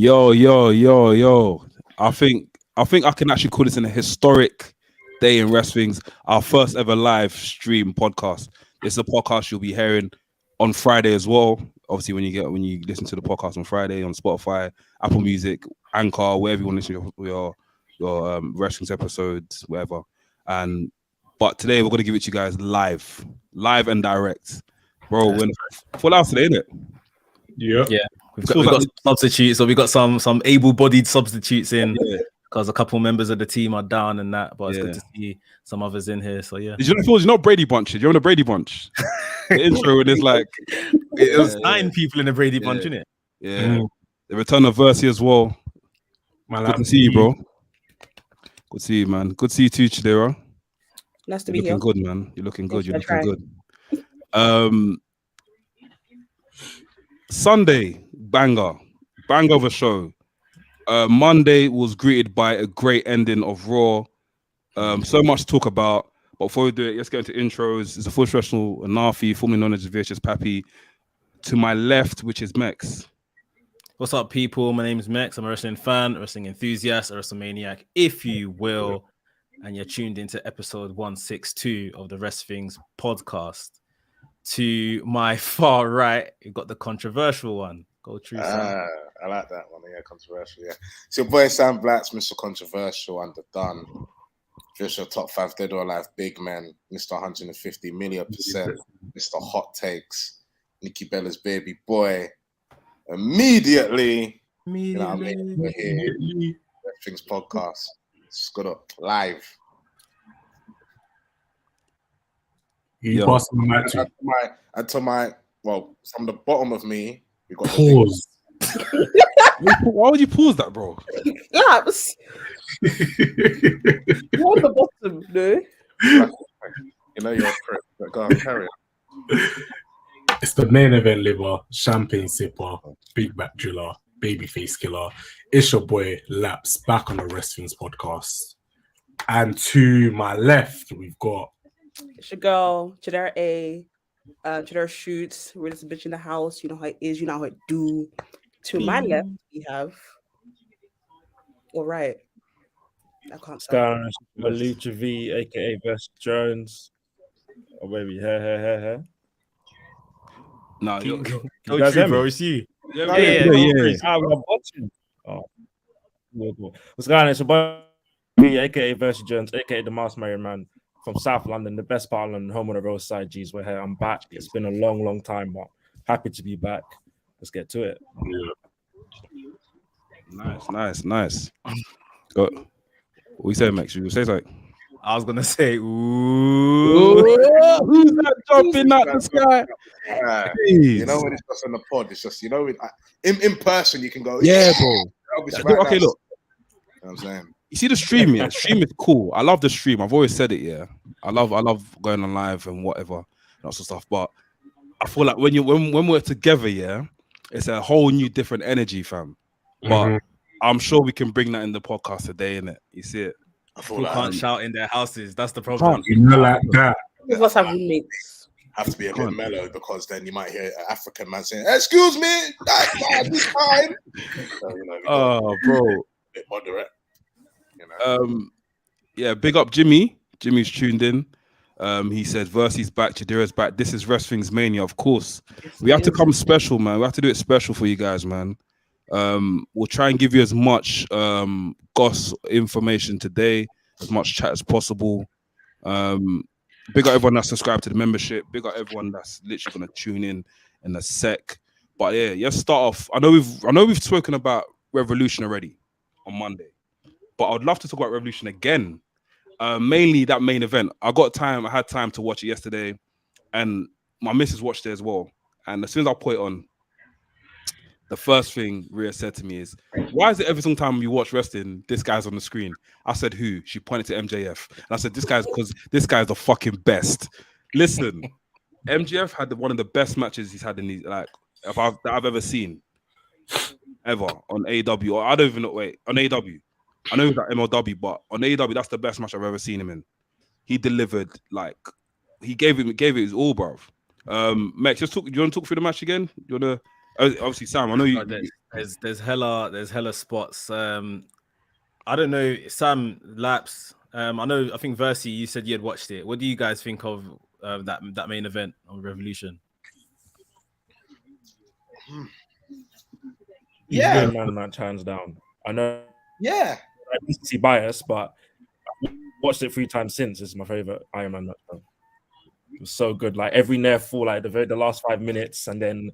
Yo. I think I can actually call this a historic day in WRESTHINGS. Our first ever live stream podcast. It's a podcast you'll be hearing on Friday as well. Obviously, when you listen to the podcast on Friday on Spotify, Apple Music, Anchor, wherever you want to listen to your WRESTHINGS episodes, whatever. But today we're gonna give it to you guys live and direct, bro. We're full house today, isn't it? Yeah. We've got substitutes, so we got some able-bodied substitutes in because a couple members of the team are down and that. But it's good to see some others in here. So yeah. Did you know, not Brady Bunch? You're on the Brady Bunch. The intro and it's like it was 9 people in the Brady Bunch, isn't it? Yeah. The return of Versi as well. Good to see you, bro. Good to see you, man. Good to see you too, Chidera. Nice to be here. You're looking good, man. You're looking good. You're looking good. Sunday, banger of a show. Monday was greeted by a great ending of Raw. So much to talk about. But before we do it, let's get into intros. It's a full professional Anafi, formerly known as VHS Pappy. To my left, which is Mex. What's up, people? My name is Mex. I'm a wrestling fan, a wrestling enthusiast, a WrestleManiac, if you will. And you're tuned into episode 162 of the WRESTHINGS podcast. To my far right, you've got the controversial one. Go true, Sam. I like that one. Yeah, controversial. Yeah, it's your boy Sam Blatz, Mr. Controversial, underdone. Just your top 5 dead or alive big men, Mr. 150 million %, Mr. Hot Takes, Nikki Bella's baby boy. Immediately. You know what I mean? We're here. WRESTHINGS podcast. It's got up live. You pass the mic to from the bottom of me, we got pause. Why would you pause that, bro? Laps. You're on the bottom, no? You know you're a prick, but go on, carry on. It's the main event liver, champagne sipper, big back driller, babyface killer. It's your boy Laps back on the WRESTHINGS podcast. And to my left, we've got it's your girl, Chidera A. Chidera Shoots. We're just a bitch in the house. You know how it is. You know how it do. To my left, we have. All right. I can't say. Malucha V, aka Vest Jones. Oh, baby. Hey. No, you guys true, bro. It's you. Yeah. I'm watching. Oh, what's going on? It's your boy V, aka Vest Jones, aka the Masked Merry Man. From South London, the best part of London, home of the roadside G's. We're here. I'm back. It's been a long time, but happy to be back. Let's get to it. Nice. Go. What you say, Max? You say something? I was gonna say, ooh. Who's that jumping out the sky? You know when it's just on the pod, it's just in person you can go. Yeah, bro. Okay, look. You know what I'm saying. You see the stream, yeah. The stream is cool. I love the stream. I've always said it, yeah. I love going on live and whatever, lots of stuff. But I feel like when we're together, yeah, it's a whole new different energy, fam. But I'm sure we can bring that in the podcast today, innit? You see it? People can't shout in their houses. That's the problem. You know, like that. We must have roommates. Have to be a bit mellow because then you might hear an African man saying, "Excuse me, that's fine." So, bro, a bit moderate. Yeah, big up Jimmy. Jimmy's tuned in. He said Versi's back, Chidera's back. This is WRESTHINGS Mania, of course. We have to come special, man. We have to do it special for you guys, man. We'll try and give you as much goss information today, as much chat as possible. Big up everyone that's subscribed to the membership. Big up everyone that's literally gonna tune in a sec. But yeah, let's start off. I know we've spoken about Revolution already on Monday. But I'd love to talk about Revolution again. Mainly that main event. I had time to watch it yesterday, and my missus watched it as well. And as soon as I put it on, the first thing Rhea said to me is, "Why is it every single time you watch wrestling, this guy's on the screen?" I said, "Who?" She pointed to MJF, and I said, because this guy's the fucking best." Listen, MJF had one of the best matches he's had in these that I've ever seen, ever on AEW. Or I don't even know. Wait, on AEW. I know he's at MLW, but on AEW, that's the best match I've ever seen him in. He delivered, he gave it his all, bro. Max, you want to talk through the match again? You want to Obviously, Sam, I know you. There's hella spots. I don't know, Sam Laps. I think Versi, you said you had watched it. What do you guys think of that main event on Revolution? Yeah, man, match hands down. I know. Yeah, I used to see bias, but I've watched it 3 times since. It's my favorite Iron Man match. It was so good. Like every near fall, like the last 5 minutes, and then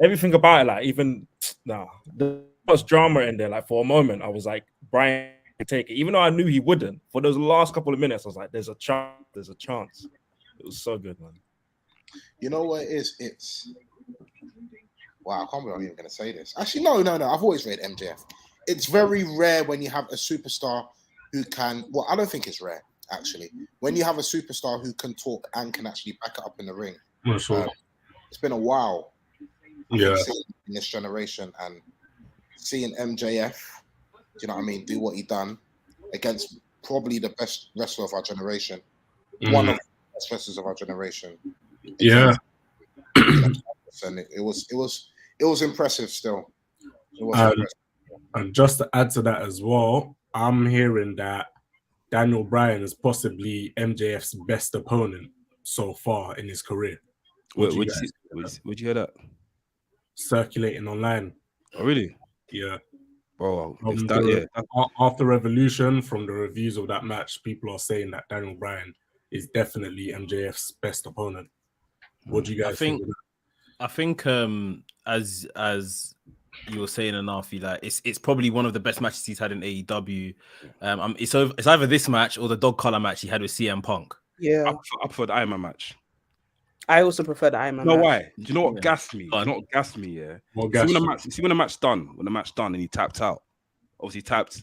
everything about it. Like even the much drama in there. Like for a moment, I was like, Brian could take it, even though I knew he wouldn't. For those last couple of minutes, I was like, there's a chance. There's a chance. It was so good, man. you know what it is? It's wow. I can't believe I'm even going to say this. Actually, no. I've always read MJF. It's very rare when you have a superstar who can. Well, I don't think it's rare actually. When you have a superstar who can talk and can actually back it up in the ring. Sure. It's been a while. Yeah. In this generation, and seeing MJF, you know what I mean, do what he done against probably the best wrestler of our generation, one of the best wrestlers of our generation. Yeah. And it was impressive still. It was impressive. And just to add to that as well, I'm hearing that Daniel Bryan is possibly MJF's best opponent so far in his career. Would you hear that? Circulating online. Oh, really? Yeah. Bro, after Revolution, from the reviews of that match, people are saying that Daniel Bryan is definitely MJF's best opponent. What do you guys think? I think as you were saying, Anafi, like it's probably one of the best matches he's had in AEW. It's either this match or the dog collar match he had with CM Punk. Yeah, I prefer the Iron Man match. I also prefer the Iron Man. You know match. why? Do you know what gassed me? Do you know what gassed me? Yeah. See when the match done, and he tapped out. Obviously tapped.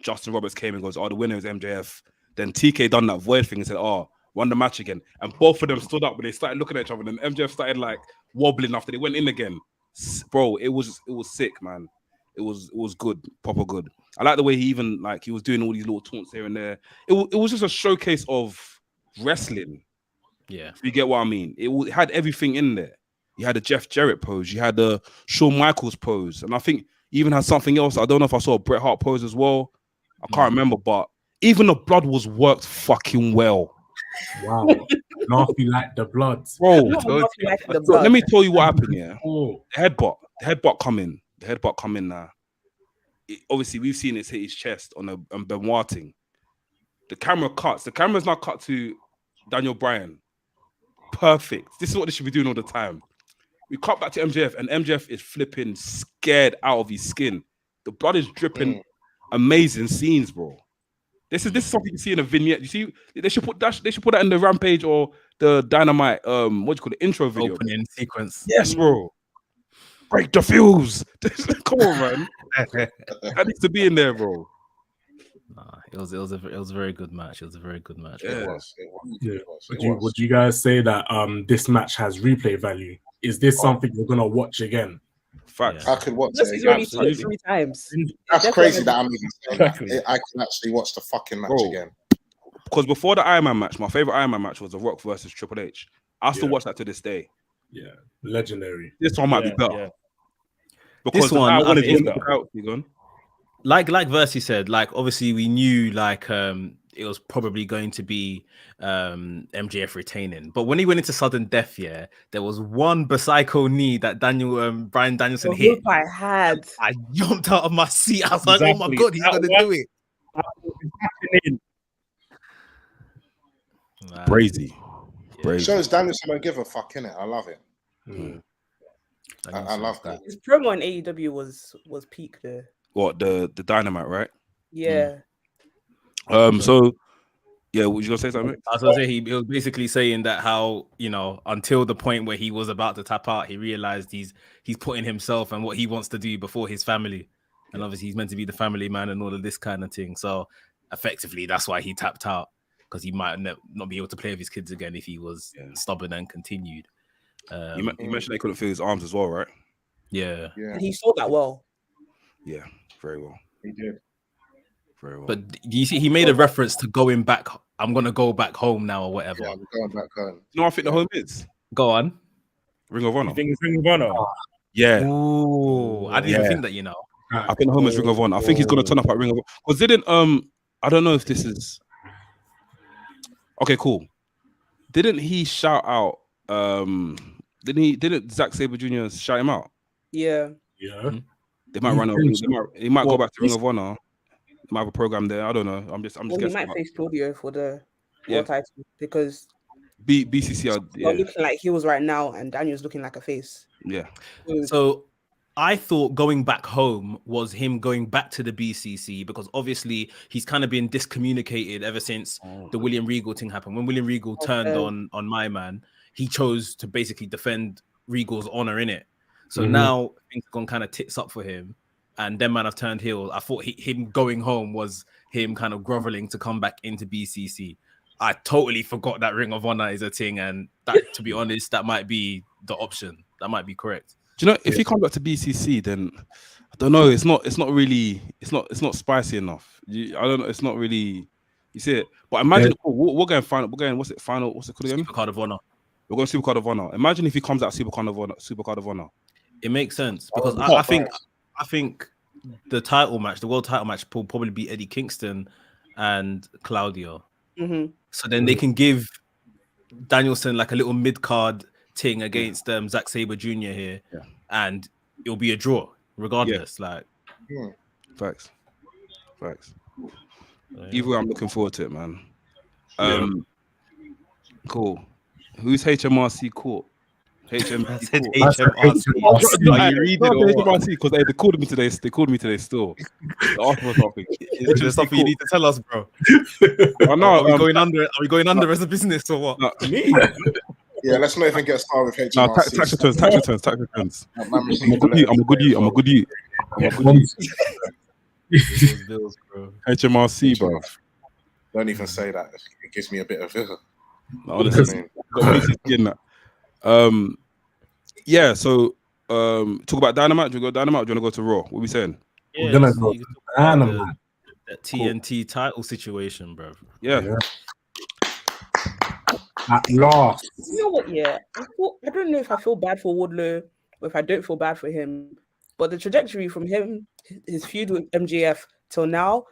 Justin Roberts came and goes, "Oh, the winner is MJF." Then TK done that void thing and said, "Oh, won the match again." And both of them stood up when they started looking at each other. And then MJF started like wobbling after they went in again. Bro, it was sick, man. It was good, proper good. I like the way he was doing all these little taunts here and there. It was just a showcase of wrestling. Yeah, you get what I mean. It had everything in there. You had a Jeff Jarrett pose, you had the Shawn Michaels pose, and I think you even had something else. I don't know if I saw a Bret Hart pose as well. I can't remember, but even the blood was worked fucking well. Wow, Nafi like the blood, bro. Let me tell you what happened. Yeah, the headbutt coming now. Obviously, we've seen it hit his chest on Benoit thing. The camera cuts. The camera's not cut to Daniel Bryan. Perfect. This is what they should be doing all the time. We cut back to MJF, and MJF is flipping scared out of his skin. The blood is dripping. Amazing scenes, bro. This is something you see in a vignette. You see, they should put that in the Rampage or the Dynamite. What do you call it? Intro video. Opening sequence. Yes, bro. Break the fuse. Come on, man. That needs to be in there, bro. It was a very good match. It was a very good match. Yeah. Would you guys say that this match has replay value? Is this something you're gonna watch again? Facts. I could watch it. Absolutely. 3 times. That's crazy that I'm even saying that. I can actually watch the fucking match again. Because before the Iron Man match, my favorite Iron Man match was The Rock versus Triple H. I still watch that to this day. Yeah, legendary. This one might be better. Yeah. Because this one, I mean, like Versi said, like obviously we knew like it was probably going to be MJF retaining, but when he went into sudden death, there was one Psycho knee that Bryan Danielson hit. I jumped out of my seat. I was like, oh my god, he's gonna do it. Crazy. Shows Danielson don't give a fuck, innit? I love it. I love that. His promo in AEW was peak there. What, the Dynamite, right? Yeah. So yeah, was you gonna say something? I was gonna say he was basically saying that how, until the point where he was about to tap out, he realized he's putting himself and what he wants to do before his family. And obviously he's meant to be the family man and all of this kind of thing. So effectively that's why he tapped out, because he might not be able to play with his kids again if he was stubborn and continued. You mentioned they couldn't feel his arms as well, right? Yeah. And he saw that well. Yeah, very well. He did. Very well. But do you see, he made a reference to going back. I'm going to go back home now or whatever. Yeah, I'm going back home. You know what I think the home is? Go on. Ring of Honor. You think it's Ring of Honor? Yeah, Ooh, I didn't even think that. You know, I think home is Ring of Honor. I think he's gonna turn up at Ring of Honor. Because didn't I don't know if this is okay. Cool. Didn't he shout out? Didn't Zack Sabre Jr. shout him out? Yeah. They might run over. He might go back to Ring of Honor. They might have a program there. I don't know. I'm just Well, guessing. he might face Claudio for the world title because BCC are looking like heels right now, and Daniel's looking like a face. Yeah. So I thought going back home was him going back to the BCC because obviously he's kind of been discommunicated ever since the William Regal thing happened. When William Regal turned on my man, he chose to basically defend Regal's honor in it. So now things have gone kind of tits up for him, and them man have turned heel. I thought him going home was him kind of groveling to come back into BCC. I totally forgot that Ring of Honor is a thing, and that, to be honest, that might be the option. That might be correct. Do you know if he comes back to BCC, then I don't know. It's not really. It's not spicy enough. I don't know. It's not really. You see it, but imagine we're going final. We're going. What's it called again? Supercard of Honor. We're going Supercard of Honor. Imagine if he comes out Supercard of Honor. It makes sense because I think the title match, the world title match, will probably be Eddie Kingston and Claudio. So then they can give Danielson like a little mid card thing against Zack Sabre Jr. here, and it'll be a draw regardless. Facts. Either way, I'm looking forward to it, man. Cool. Who's HMRC Court? HMRC. You read it or what? Because they called me today. They called me today still. Topic. Is there something you need to tell us, bro? I know. Are we going under as a business or what? Me? Yeah, let's not even get started with HMRC. No, tax returns. I'm a good you. Bills, bro. HMRC, bro. Don't even say that. It gives me a bit of honestly. Yeah, so talk about Dynamite. Do you go Dynamite? Do you want to go to Raw? What are we saying? We're gonna go to Dynamite. That TNT title situation, bro. Yeah. At last. You know what? Yeah, I don't know if I feel bad for Wardlow or if I don't feel bad for him, but the trajectory from him, his feud with MJF till now,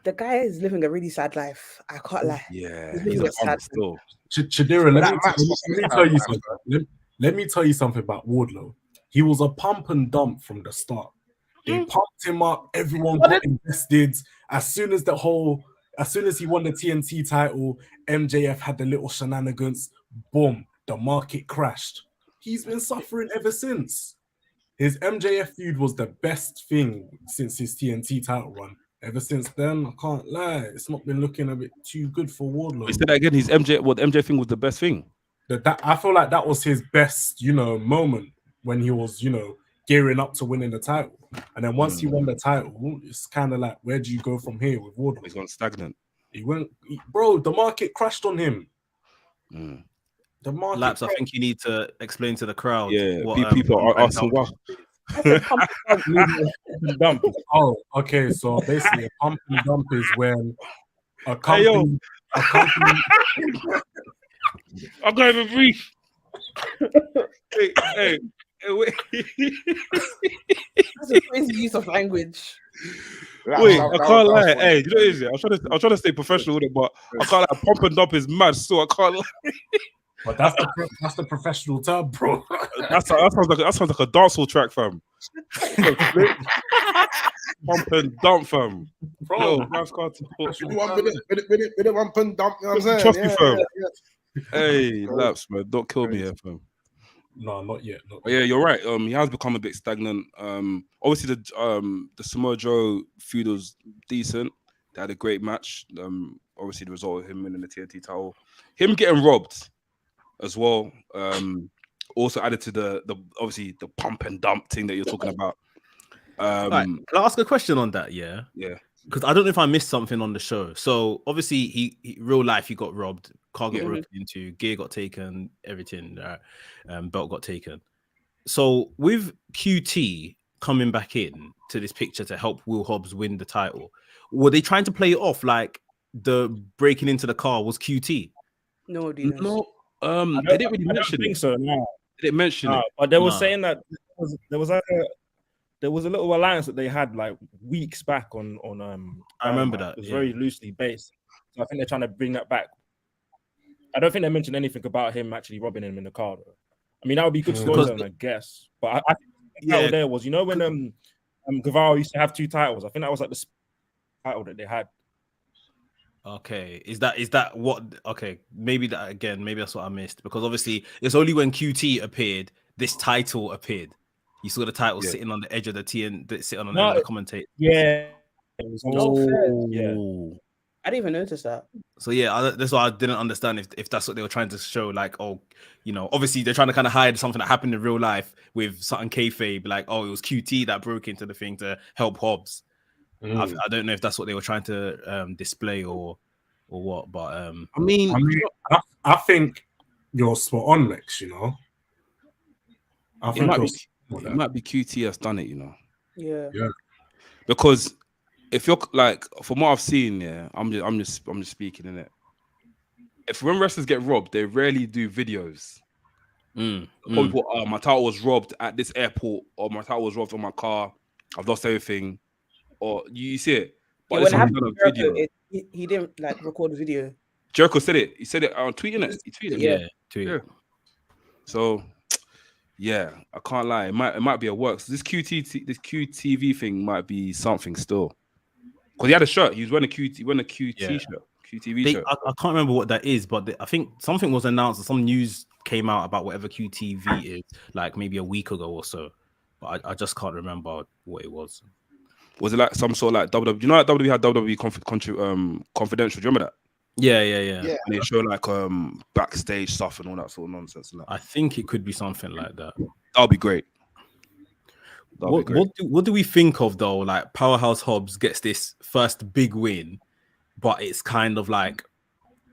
the guy is living a really sad life. I can't lie. Yeah, he's a sad still. Chidera, let me tell you something about Wardlow. He was a pump and dump from the start. They pumped him up. Everyone got invested. As soon as he won the TNT title, MJF had the little shenanigans. Boom, the market crashed. He's been suffering ever since. His MJF feud was the best thing since his TNT title run. Ever since then, I can't lie, it's not been looking a bit too good for Wardlow. He said that again. His MJ thing was the best thing. That I feel like that was his best, moment when he was, gearing up to winning the title. And then once he won the title, it's kind of like, where do you go from here with Wardlow? He's gone stagnant. The market crashed on him. The market. Laps, I think you need to explain to the crowd. Yeah, what, people are asking why. Dump. Oh, okay. So basically, a pump and dump is when a company. I'm going to breathe. Hey, wait. That's a crazy use of language. Wait, I can't lie. Hey, you know what it is? I'm trying to stay professional with it, but I can't lie. Pump and dump is mad, so I can't lie. But that's the professional term, bro. that sounds like a dancehall track, fam. Pump and dump, fam. Bro, man's got to put pump and dump. You know what I'm saying? Trust me, fam. Hey, Laps, man, don't kill me here, fam. No, not yet. Yeah, you're right. He has become a bit stagnant. Obviously the Samoa Joe feud was decent. They had a great match. Obviously the result of him winning the TNT title, him getting robbed as well. Also added to the obviously the pump and dump thing that you're talking about. Right. Can I ask a question on that? Yeah. Because I don't know if I missed something on the show. So obviously he real life he got robbed, car got broken into, gear got taken, everything, belt got taken. So with QT coming back in to this picture to help Will Hobbs win the title, were they trying to play it off like the breaking into the car was QT? No, they didn't really mention it. So no. Did it mention it? But they were Nah. saying that there was a little alliance that they had like weeks back on I remember Dynamite. that, It was yeah. very loosely based. So I think they're trying to bring that back. I don't think they mentioned anything about him actually robbing him in the car, though. I mean, that would be good storytelling, I guess. But I think the title there was, when Guevara used to have 2 titles. I think that was like the title that they had. Okay, is that what? Okay, maybe that again. Maybe that's what I missed, because obviously it's only when QT appeared this title appeared. You saw the title sitting on the edge of the sitting on the end of the commentator. Yeah. It was fair. Oh. I didn't even notice that. So yeah, that's why I didn't understand if that's what they were trying to show. Like, obviously they're trying to kind of hide something that happened in real life with something kayfabe. Like, it was QT that broke into the thing to help Hobbs. I don't know if that's what they were trying to display or what, but I think you're spot on, Lex. I think it might be QT has done it. Yeah. Because if you're like, from what I've seen, I'm just speaking in it. If when wrestlers get robbed, they rarely do videos. People, my title was robbed at this airport, or my title was robbed on my car. I've lost everything. Or you see it, but when it it's happened on to a video. Jericho, he didn't like record the video. Jericho said it. He said it on tweeting it. He tweeted it. Yeah. So, yeah, I can't lie. It might be a work. So this QTV thing might be something still. Because he had a shirt. He was wearing a QT shirt. QTV shirt. I can't remember what that is, but I think something was announced. Some news came out about whatever QTV is, like maybe a week ago or so. But I just can't remember what it was. Was it like some sort of like WWE? You know, like WWE had WWE Confidential. Do you remember that? Yeah. And they show like backstage stuff and all that sort of nonsense. I think it could be something like that. That'll be great. What do we think of though? Like Powerhouse Hobbs gets this first big win, but it's kind of like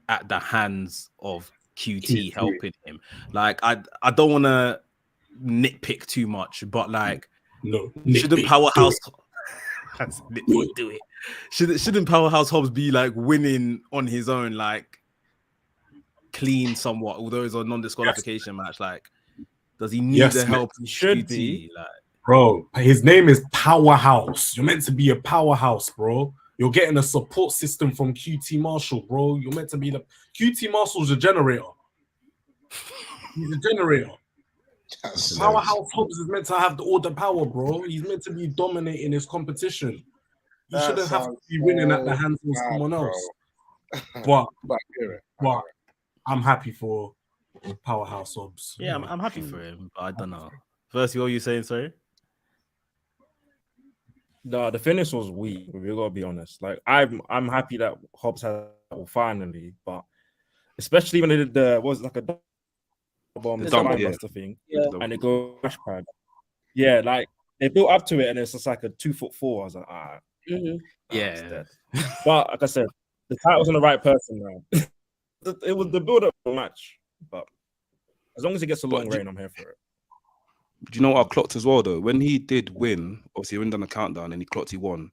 at the hands of QT helping him. Like I don't want to nitpick too much, but like shouldn't Powerhouse do it? Shouldn't Powerhouse Hobbs be like winning on his own, like clean somewhat, although it's a non-disqualification match? Like, does he need the help? He should be. Like, bro, his name is Powerhouse. You're meant to be a powerhouse, bro. You're getting a support system from QT Marshall, bro. You're meant to be the QT Marshall's a generator. He's a generator. Powerhouse Hobbs is meant to have all the power, bro. He's meant to be dominating his competition. He shouldn't have to be winning at the hands of someone else. But I'm happy for Powerhouse Hobbs. yeah, I'm happy for him, but I don't know. First, what are you saying? Sorry. No, the finish was weak. We gotta be honest. Like I'm happy that Hobbs had finally, but especially when they did a bomb, the buster thing, and it goes crash pad. Yeah, like they built up to it, and it's just like a 2'4". I was like, Yeah. But like I said, the title's on the right person now. It was the build up match, but as long as he gets a long reign, I'm here for it. Do you know what I clocked as well though? When he did win, obviously he went on the countdown and he clocked he won.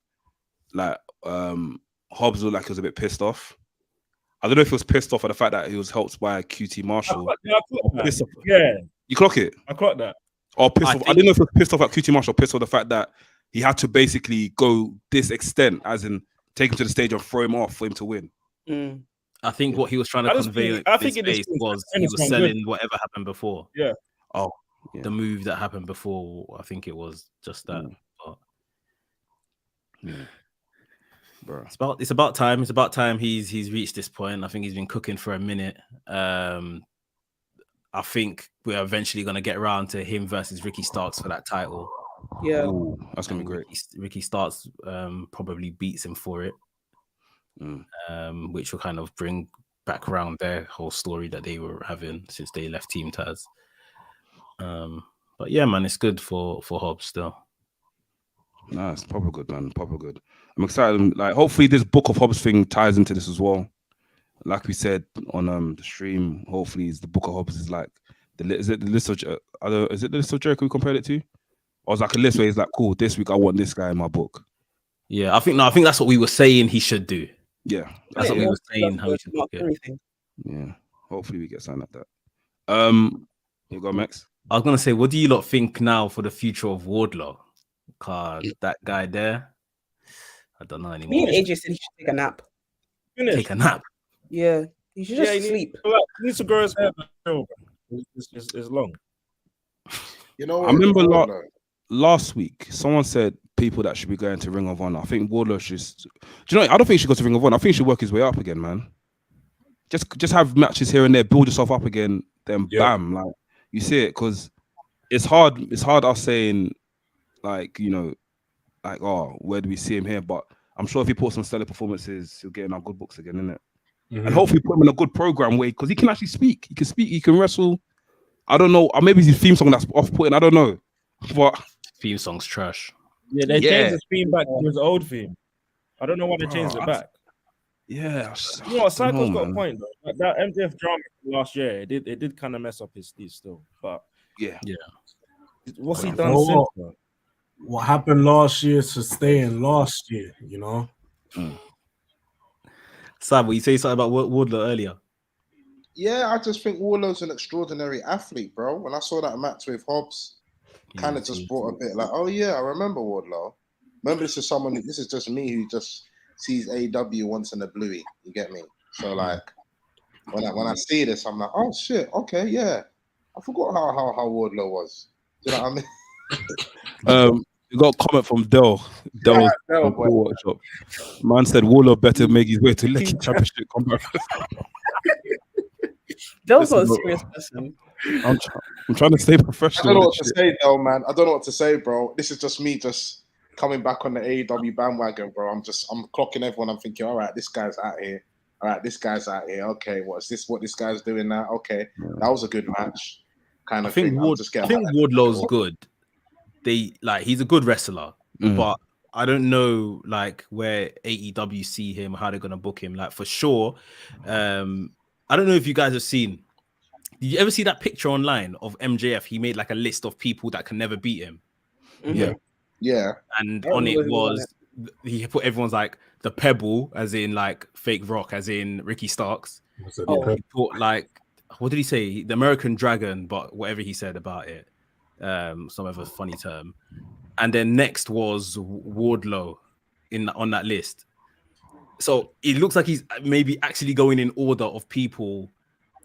Like Hobbs looked like he was a bit pissed off. I don't know if he was pissed off at the fact that he was helped by QT Marshall. Yeah. You clock it? I clocked that. Or pissed off. I don't know if he was pissed off at QT Marshall, pissed off the fact that he had to basically go this extent, as in take him to the stage and throw him off for him to win. I think what he was trying to convey was he was selling whatever happened before. Yeah. Oh, yeah. The move that happened before, I think it was just that. But bro, it's about time. It's about time he's reached this point. I think he's been cooking for a minute. I think we're eventually gonna get around to him versus Ricky Starks for that title. Yeah. Ooh, that's gonna be great. Ricky Starks probably beats him for it, which will kind of bring back around their whole story that they were having since they left Team Taz. But yeah, man, it's good for Hobbs still. Nah, it's proper good, man. Proper good. I'm excited. Like, hopefully, this Book of Hobbs thing ties into this as well. Like we said on the stream, hopefully, the Book of Hobbs is like is it the list of Jericho we compared it to? Or it's like a list where he's like, cool, this week I want this guy in my book. Yeah, I think that's what we were saying he should do. Yeah, that's what we were saying how he should book it. Yeah, hopefully we get something like that. You got Max. I was gonna say, what do you lot think now for the future of Wardlow? Cause that guy there, I don't know anymore. Me and AJ said he should take a nap. Take a nap. Yeah, he should just he sleep. He needs to grow his hair back. It's long. You know, I remember last week someone said people that should be going to Ring of Honor. I think Wardlow should. Do you know? I don't think he should go to Ring of Honor. I think he should work his way up again, man. Just have matches here and there, build yourself up again, then bam, like you see it, because it's hard. It's hard us saying, like, you know, like, oh, where do we see him here? But I'm sure if he puts some stellar performances, he'll get in our good books again, innit? And hopefully put him in a good program way, because he can actually speak. He can speak. He can wrestle. I don't know. Or maybe his theme song that's off-putting. I don't know. But theme song's trash. Yeah, they changed his theme back to his old theme. I don't know why they changed it back. Yeah. You know what? Psycho's got a point though. That MJF drama last year, it did kind of mess up his steez still. But yeah. What's he done since? Though? What happened last year to stay in last year, you know? Sam, you say something about Wardlow earlier? Yeah, I just think Wardlow's an extraordinary athlete, bro. When I saw that match with Hobbs, kind of just brought a bit like, oh yeah, I remember Wardlow. Remember, this is just me who just sees AEW once in a bluey. You get me? So like, when I see this, I'm like, oh shit, okay, yeah. I forgot how Wardlow was. Do you know what I mean? We got a comment from Dell. Dell Workshop. Man said Wardlow better make his way to Lekki Championship comeback. Dell's not a serious person. I'm trying to stay professional. I don't know what to say, Dell, man. I don't know what to say, bro. This is just me just coming back on the AEW bandwagon, bro. I'm clocking everyone. I'm thinking, all right, this guy's out here. All right, this guy's out here. Okay, what this guy's doing now? Okay, that was a good match. I think Wardlow's good. He's a good wrestler, but I don't know where AEW see him, how they're gonna book him. Like for sure, I don't know if you guys have seen. Did you ever see that picture online of MJF? He made like a list of people that can never beat him. Yeah. And on it was he put everyone's like the Pebble, as in like fake rock, as in Ricky Starks. He put what did he say? The American Dragon, but whatever he said about it, some other funny term. And then next was Wardlow on that list. So it looks like he's maybe actually going in order of people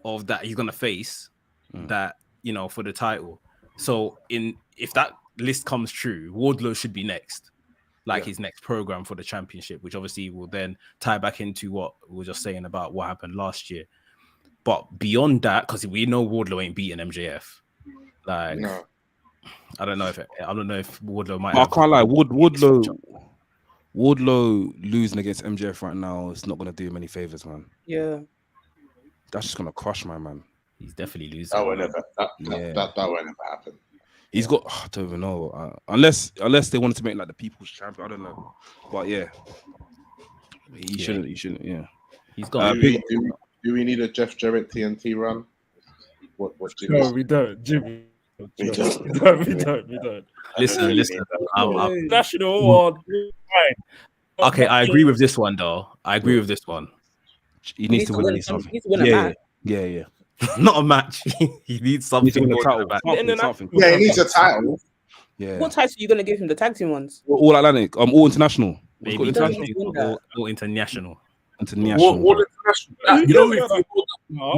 of that he's gonna face that, you know, for the title. So if that list comes true, Wardlow should be next, his next program for the championship, which obviously will then tie back into what we were just saying about what happened last year. But beyond that, because we know Wardlow ain't beating MJF. No. I don't know if Wardlow might. I can't lie, Wardlow losing against MJF right now is not gonna do him any favors, man. Yeah, that's just gonna crush my man. He's definitely losing. That will never happen. He's got. I don't even know. Unless they wanted to make like the people's champion. I don't know. But yeah, he shouldn't. Yeah, he's got. Do we need a Jeff Jarrett TNT run? What no, we don't, Jimmy. We don't. Listen. National award. Okay, I agree with this one, though. He needs to win something. He needs to win a match. Yeah. Not a match. He needs something. He needs a title. Something. Yeah, he needs a title. Yeah. What title are you gonna give him? The tag team ones? All Atlantic. All international. All international. All international. You know, you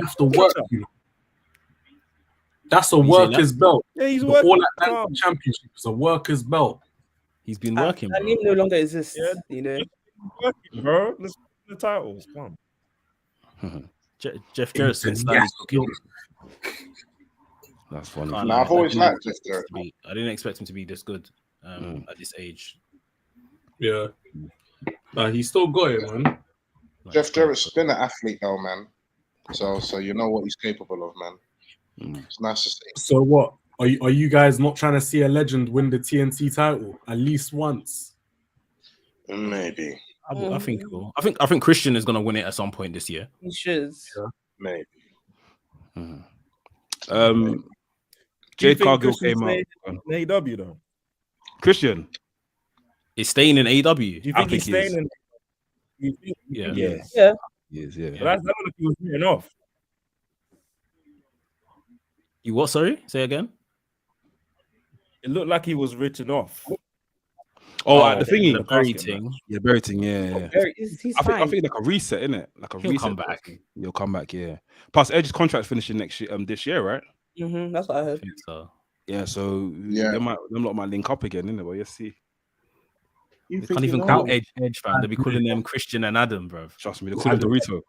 have to work. That's a worker's belt. Yeah, he's working. All Atlantic Championship is a worker's belt. He's been working. That name no longer exists. Yeah. You know, bro. Let's win the titles. Come on. Jeff Jarrett's been slightly cooking. That's funny. I've always liked Jeff Jarrett. I didn't expect him to be this good at this age. Yeah. He's still got it, man. Jeff Jarrett's been an athlete though, man. So you know what he's capable of, man. It's nice to see. So what? Are you guys not trying to see a legend win the TNT title at least once? Maybe. I think so. I think Christian is gonna win it at some point this year. He should. Yeah. Maybe. Jade Cargill came out. In AEW though. Christian is staying in AEW. Do you think he's staying in? Yeah. He is, yeah. But that's not like he was getting off. You what? Sorry, say again. It looked like he was written off. Oh, the thingy. The Berry thing. Yeah, Berry thing. Yeah. He's I fine. think like a reset, innit? Like a He'll reset. come back. He'll come back. Yeah. Plus, Edge's contract finishing next year. This year, right? That's what I heard. So Yeah. So them lot might link up again, innit? But you see. they can't even call Edge, fam. They'll be calling them Christian and Adam, bro. Trust me, they call him Dorito.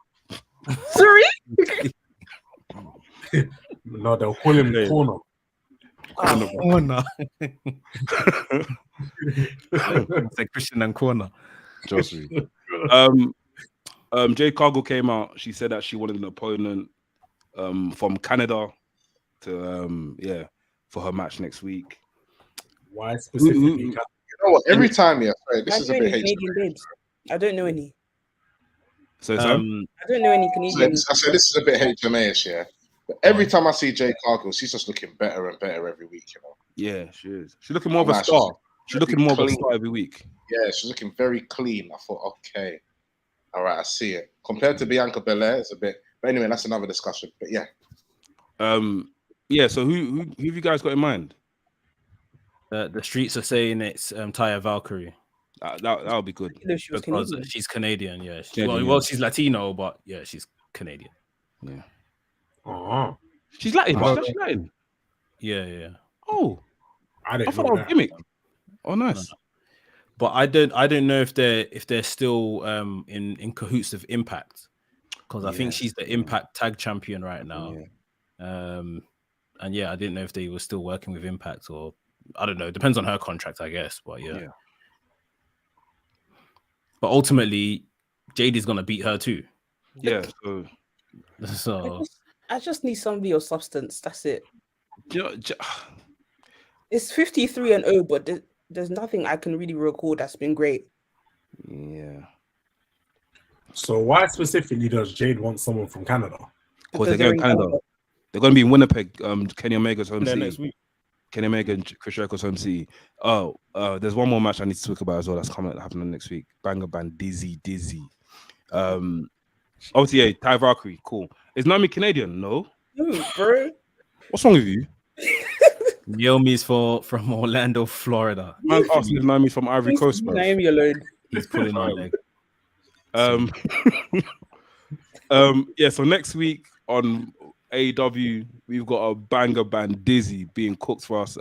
Sorry. No, they'll call him corner. Corner. It's like Christian and corner. Trust me. Jade Cargill came out. She said that she wanted an opponent from Canada to for her match next week. Why specifically? You know what? Every time, this is a bit Canadian babes. I don't know any. So I don't know any Canadian. I said this is a bit HMA-ish, yeah. But every time I see Jade Cargill, she's just looking better and better every week, you know. Yeah, she is. She's looking more of a star. She's looking more of a star every week. Yeah, she's looking very clean. I thought, okay, all right, I see it. Compared to Bianca Belair, it's a bit. But anyway, that's another discussion. But yeah. Yeah. So who have you guys got in mind? The streets are saying it's Taya Valkyrie. That'll be good. She was Because Canadian. she's Canadian, yeah. Canadian, Well, she's Latino, but yeah, she's Canadian. Yeah. Oh, She's Latin. She's Latin. Yeah. Oh, I I didn't thought know that was that. gimmick. Oh, nice. But I don't know if they're still in cahoots of Impact, because I think she's the Impact tag champion right now. Yeah. And yeah, I didn't know if they were still working with Impact, or I don't know. It depends on her contract, I guess. But yeah. But ultimately, Jade is gonna beat her too. Yeah. So I just need somebody of substance. That's it. So It's 53-0, but there's nothing I can really recall that's been great. yeah. So why specifically does Jade want someone from Canada? Because they're going to Canada. They're going to be in Winnipeg. Kenny Omega's home city. Next week. Kenny Omega and Chris Jericho's home city. Oh, there's one more match I need to talk about as well. That's happening next week. Banger Band, Dizzy. Obviously, yeah, Ty Valkyrie, cool. Is Naomi Canadian? No. Bro. What's wrong with you? Naomi's from Orlando, Florida. Man asking if Naomi's from Ivory Coast, bro. Naomi alone. He's pulling on leg. Yeah, so next week on AEW, we've got a banger band Dizzy being cooked for us.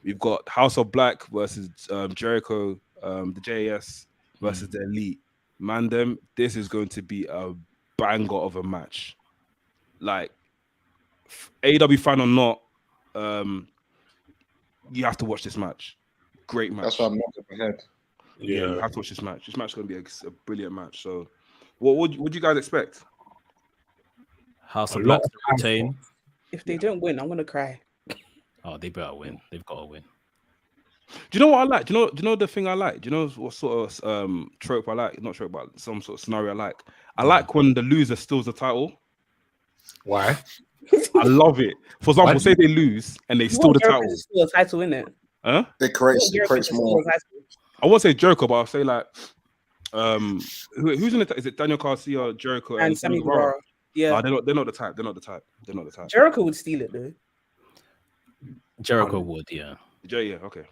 We've got House of Black versus Jericho, the JAS versus the Elite. Mandem, this is going to be a banger of a match. Like, AEW fan or not, you have to watch this match. Great match. That's why I'm not in my head. Yeah, you have to watch this match. This match is going to be a brilliant match. So, what would you guys expect? House of Black to retain. If they don't win, I'm gonna cry. Oh, they better win. They've got to win. Do you know what I like? Do you know the thing I like? Do you know what sort of trope I like? Not trope, but some sort of scenario I like. I like when the loser steals the title. Why? I love it. For example, say they lose and they steal the title. Steal a title, innit? Huh? It creates more. I won't say Jericho, but I'll say like, who's in the? Is it Daniel Garcia, Jericho, And Sammy Guevara? Yeah. No, they're not the type. They're not the type. Jericho would steal it though. Jericho would, yeah. Yeah, okay.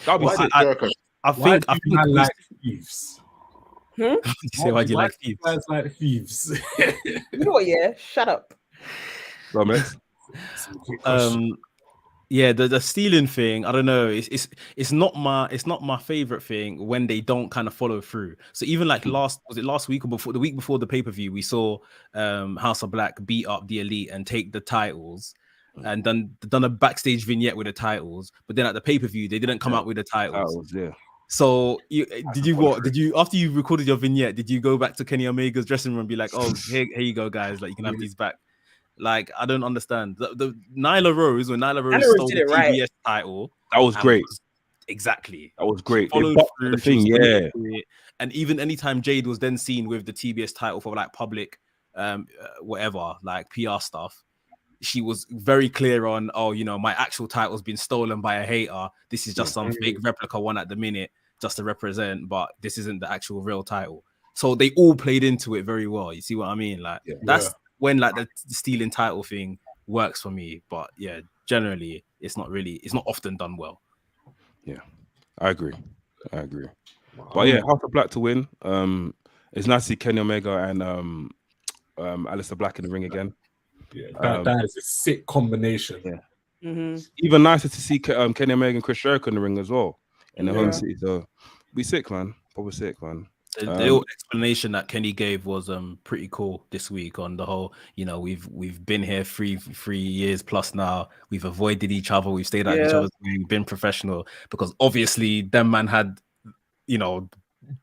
That'll be Why sick. did I think I like thieves. you say why do you like thieves? Guys like thieves. You know what? Yeah. Shut up. Go on, Max. Yeah, the stealing thing, I don't know. It's not my favorite thing when they don't kind of follow through. So even like last week or before, the week before the pay-per-view, we saw House of Black beat up the Elite and take the titles, and done a backstage vignette with the titles. But then at the pay-per-view, they didn't come out with the titles. Yeah. So did you after you recorded your vignette, did you go back to Kenny Omega's dressing room and be like, oh, here you go, guys, like you can have these back? Like, I don't understand. The Nyla Rose, when Nyla Rose stole the TBS title, that was great. Exactly. That was great. Followed through, the thing, yeah. And even anytime Jade was then seen with the TBS title for like public, whatever, like PR stuff, she was very clear on, oh, you know, my actual title's been stolen by a hater. This is just some fake replica one at the minute, just to represent, but this isn't the actual real title. So they all played into it very well. You see what I mean? Like that's when like the stealing title thing works for me. But yeah, generally, it's not often done well. I agree. But yeah, House of Black to win. It's nice to see Kenny Omega and Aleister Black in the ring again. Yeah, that is a sick combination. Yeah. Mm-hmm. Even nicer to see Kenny Omega and Chris Jericho in the ring as well in the home Yeah. city. So be sick, man. Probably sick, man. The little explanation that Kenny gave was pretty cool this week on the whole. You know, we've been here 3 years plus now. We've avoided each other. We've stayed out of each other. We've been professional because obviously them man had, you know,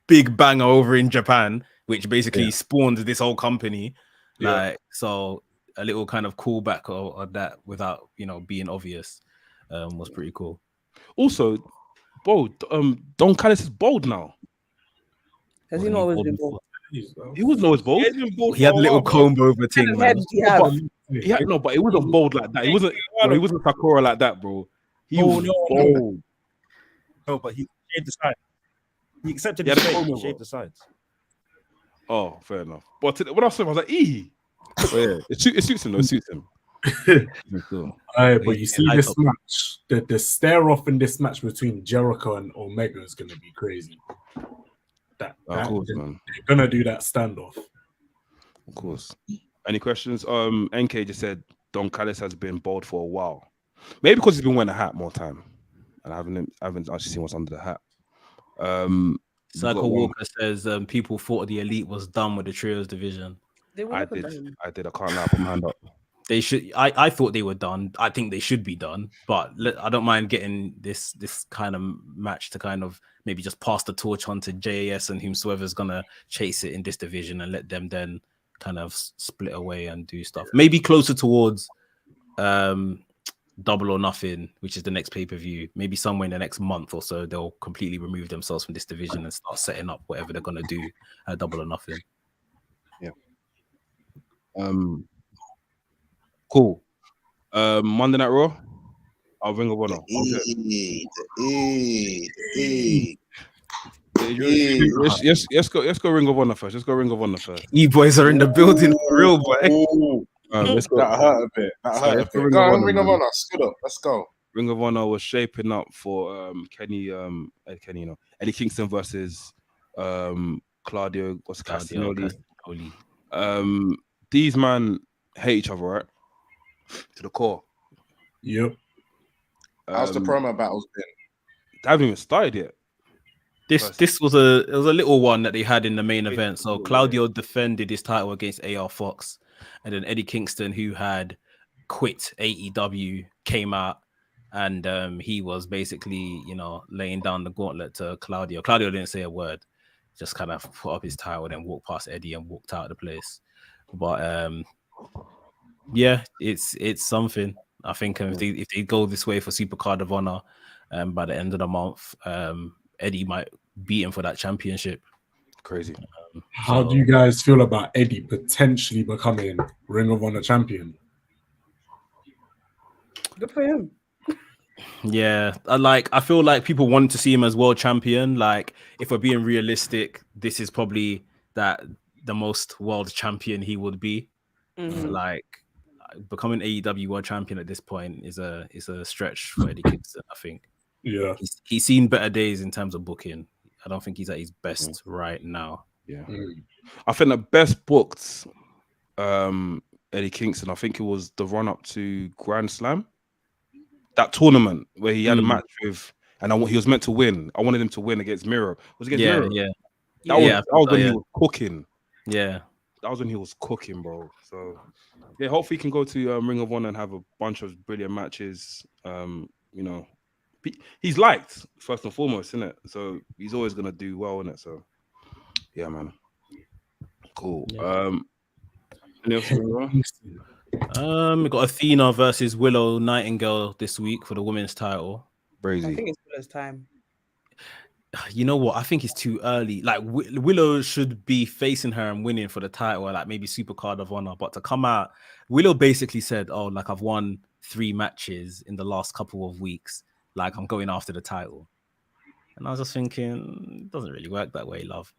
big banger over in Japan, which basically spawned this whole company. Like so, a little kind of callback of that without, you know, being obvious was pretty cool. Also, bold. Don Callis is bold now. Has he not always been bold? He wasn't always bold. He had a little comb over thing, man. But it wasn't bold like that. He wasn't Sakura like that, bro. He was bold. No, but he shaved the side. He accepted Yeah, his the fate. comb He over. shaved the sides. Oh, fair enough. But when I saw him, I was like, "Ee." But yeah, it suits him. Though. It suits him. But you see this match, the stare off in this match between Jericho and Omega is going to be crazy. Of course, man. They're going to do that standoff. Of course. Any questions? NK just said Don Callis has been bold for a while. Maybe because he's been wearing a hat more time, and I haven't actually seen what's under the hat. Cycle Walker says people thought the Elite was done with the trios division. I did. I can't lie. Put my hand up. They should. I thought they were done. I think they should be done. But I don't mind getting this kind of match to kind of maybe just pass the torch on to JAS and whomsoever's gonna chase it in this division and let them then kind of split away and do stuff. Maybe closer towards Double or Nothing, which is the next pay-per-view. Maybe somewhere in the next month or so, they'll completely remove themselves from this division and start setting up whatever they're gonna do at Double or Nothing. Yeah. Cool. Monday Night Raw. I'll Ring of Honor. Let's go Ring of Honor first. Let's go Ring of Honor first. E-boys are in the building for real, boy. Let's go. That hurt a bit. Go on, Ring of Honor. Stood up. Let's go. Ring of Honor was shaping up for Eddie Kingston versus Claudio Castagnoli. These man hate each other, right? To the core. Yep. How's the promo battles been? They haven't even started yet. This was a little one that they had in the main event. So Claudio defended his title against AR Fox, and then Eddie Kingston, who had quit AEW, came out, and he was basically, you know, laying down the gauntlet to Claudio. Claudio didn't say a word, just kind of put up his title, then walked past Eddie and walked out of the place. But yeah, it's something. I think if they go this way for Supercard of Honor, by the end of the month, Eddie might beat him for that championship. Crazy. How do you guys feel about Eddie potentially becoming Ring of Honor champion? Good for him. Yeah, I feel like people want to see him as world champion. Like, if we're being realistic, this is probably the most world champion he would be. Mm-hmm. Like, becoming AEW world champion at this point is a stretch for Eddie Kingston, I think. Yeah, he's seen better days in terms of booking. I don't think he's at his best right now. Yeah, I think the best booked Eddie Kingston, I think it was the run up to Grand Slam, that tournament where he had a match with, and he was meant to win. I wanted him to win against Miro. Was it against Miro? Yeah. That was when he was cooking. Yeah, that was when he was cooking, bro. So yeah, hopefully he can go to Ring of Honor and have a bunch of brilliant matches. You know, he's liked first and foremost, isn't it? So he's always gonna do well in it. So yeah, man. Cool. Yeah. Any else going on? We got Athena versus Willow Nightingale this week for the women's title. Crazy. I think it's Willow's time. You know what? I think it's too early. Like, Willow should be facing her and winning for the title, or like maybe Supercard of Honor. But to come out, Willow basically said, "Oh, like I've won 3 matches in the last couple of weeks. Like I'm going after the title." And I was just thinking, it doesn't really work that way, love.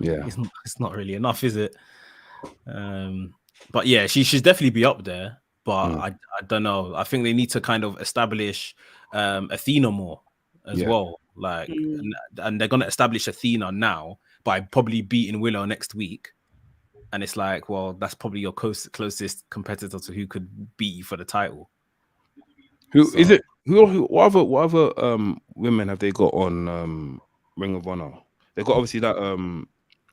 Yeah, it's not really enough, is it? But yeah, she should definitely be up there. but I don't know. I think they need to kind of establish Athena more as well. Like, and they're gonna establish Athena now by probably beating Willow next week. And it's like, well, that's probably your closest competitor to who could beat you for the title. Is it? What other women have they got on Ring of Honor? They got obviously that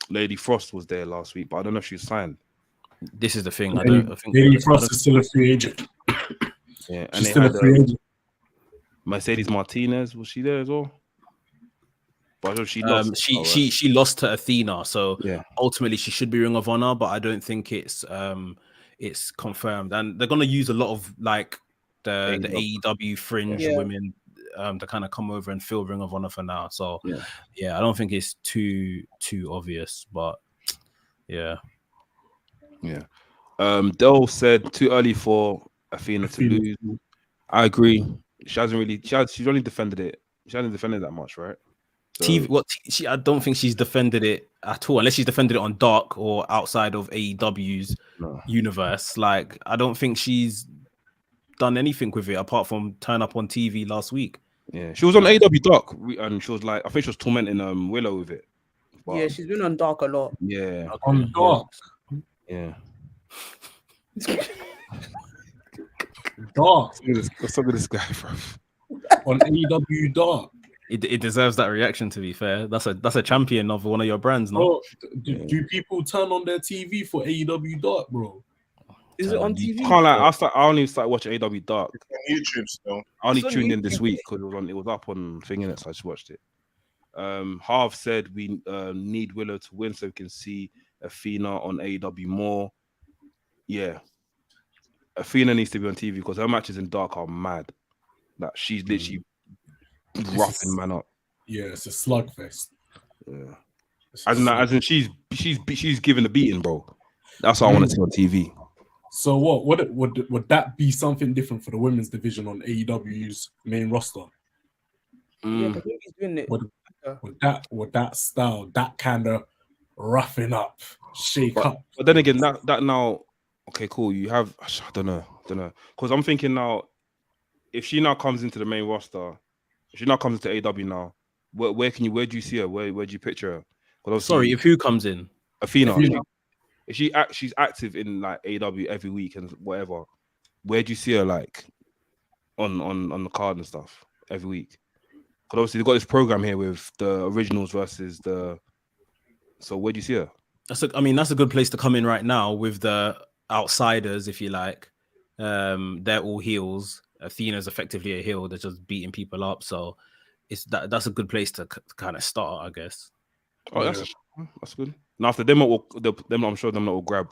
Lady Frost was there last week, but I don't know if she's signed. This is the thing. I think Lady Frost is still a free agent. Yeah, and she's they still had a free agent. Mercedes Martinez, was she there as well? But she lost. She lost to Athena, so yeah, ultimately she should be Ring of Honor, but I don't think it's confirmed. And they're gonna use a lot of like the AEW fringe women to kind of come over and fill Ring of Honor for now. So yeah, I don't think it's too obvious, but yeah. Dell said too early for Athena to lose. I agree. She's only defended it. She hasn't defended that much, right? So, I don't think she's defended it at all, unless she's defended it on Dark or outside of AEW's universe. Like, I don't think she's done anything with it apart from turn up on TV last week. Yeah, she was on AEW Dark, and she was like, I think she was tormenting Willow with it. But, yeah, she's been on Dark a lot. Yeah, on Dark. Yeah. Dark. What's up with this guy, bro? On AEW Dark. It deserves that reaction. To be fair, that's a champion of one of your brands, no? Oh, do people turn on their TV for AEW Dark, bro? Is it on TV? Can't like, I only started watching AEW Dark. It's on YouTube still. I only tuned in this week because it was up on thing in it, so I just watched it. Harv said we need Willow to win so we can see Athena on AEW more. Yeah, Athena needs to be on TV because her matches in Dark are mad. Like, she's literally roughing man up. Yeah, it's a slugfest. Yeah, as in she's giving the beating, bro. That's what I want to see on TV. So what would that be something different for the women's division on AEW's main roster? Yeah, but he's doing it. Would that style, that kind of roughing up, shake up? But then again, that now, okay, cool. You have, I don't know, because I'm thinking now, if she now comes into the main roster, if she now comes into AEW now, where do you see her? Where do you picture her? Sorry, if who comes in? Athena. If she's active in like AEW every week and whatever, where do you see her like on the card and stuff every week? Because obviously they've got this program here with the originals versus the. So where do you see her? That's a good place to come in right now with the outsiders, if you like. They're all heels. Athena's effectively a heel. They're just beating people up. So that's a good place to kind of start, I guess. Oh, that's good. Now after them, I'm sure them will grab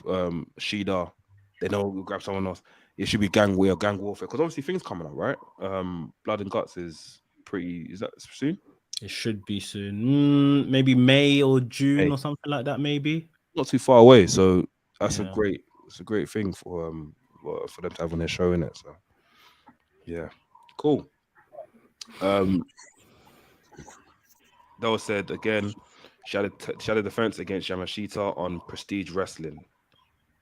Shida. They know we'll grab someone else. It should be gang warfare because obviously things coming up, right? Blood and Guts is that soon? It should be soon. Maybe May or June or something like that. Maybe not too far away. So that's a great thing for them to have on their show, in it. So yeah, cool. That was said again. She had a defense against Yamashita on Prestige Wrestling.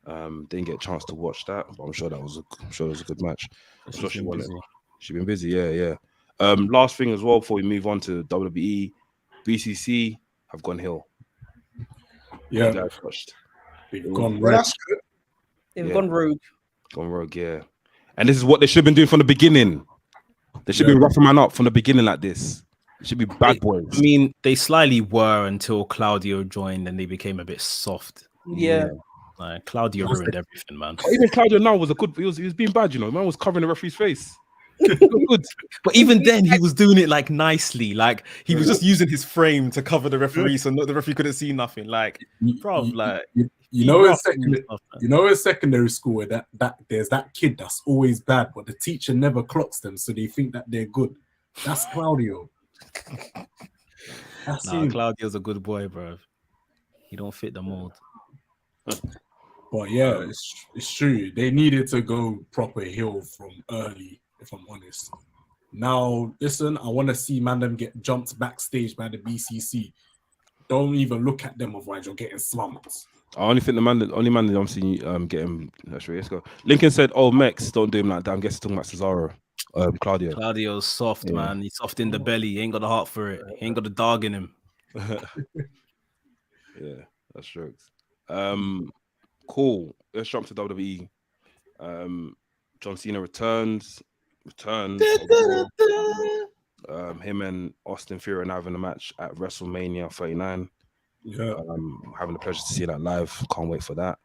Didn't get a chance to watch that, but I'm sure it was a good match. I'm sure she won it. She's been busy, yeah. Last thing as well before we move on to WWE, BCC have gone hill. Yeah, they've gone red. That's good. They've gone rogue. Gone rogue, yeah. And this is what they should have been doing from the beginning. They should be roughing man up from the beginning like this. It should be bad boys. I mean, they slightly were until Claudio joined and they became a bit soft. Yeah. Like, Claudio ruined everything, man. Even Claudio now was he was being bad, you know. Man was covering the referee's face. Good. But even then, he was doing it like nicely. Like, he was just using his frame to cover the referee, so the referee couldn't see nothing. Like, in secondary school where that there's that kid that's always bad, but the teacher never clocks them, so they think that they're good. That's Claudio. Claudio's a good boy, bro. He don't fit the mold. But yeah, it's true. They needed to go proper heel from early, if I'm honest. Now, listen, I want to see Mandem get jumped backstage by the BCC. Don't even look at them, otherwise you're getting slumped. I only think only man that I'm seeing getting. Let's go. Lincoln said, "Oh, Mex, don't do him like that." I'm guessing talking about Cesaro, Claudio. Claudio's soft, man. He's soft in the belly. He ain't got the heart for it. He ain't got the dog in him. Yeah, that's jokes. Cool. Let's jump to WWE. John Cena returns. Him and Austin Theory are now having a match at WrestleMania 39. Yeah. Having the pleasure to see that live. Can't wait for that.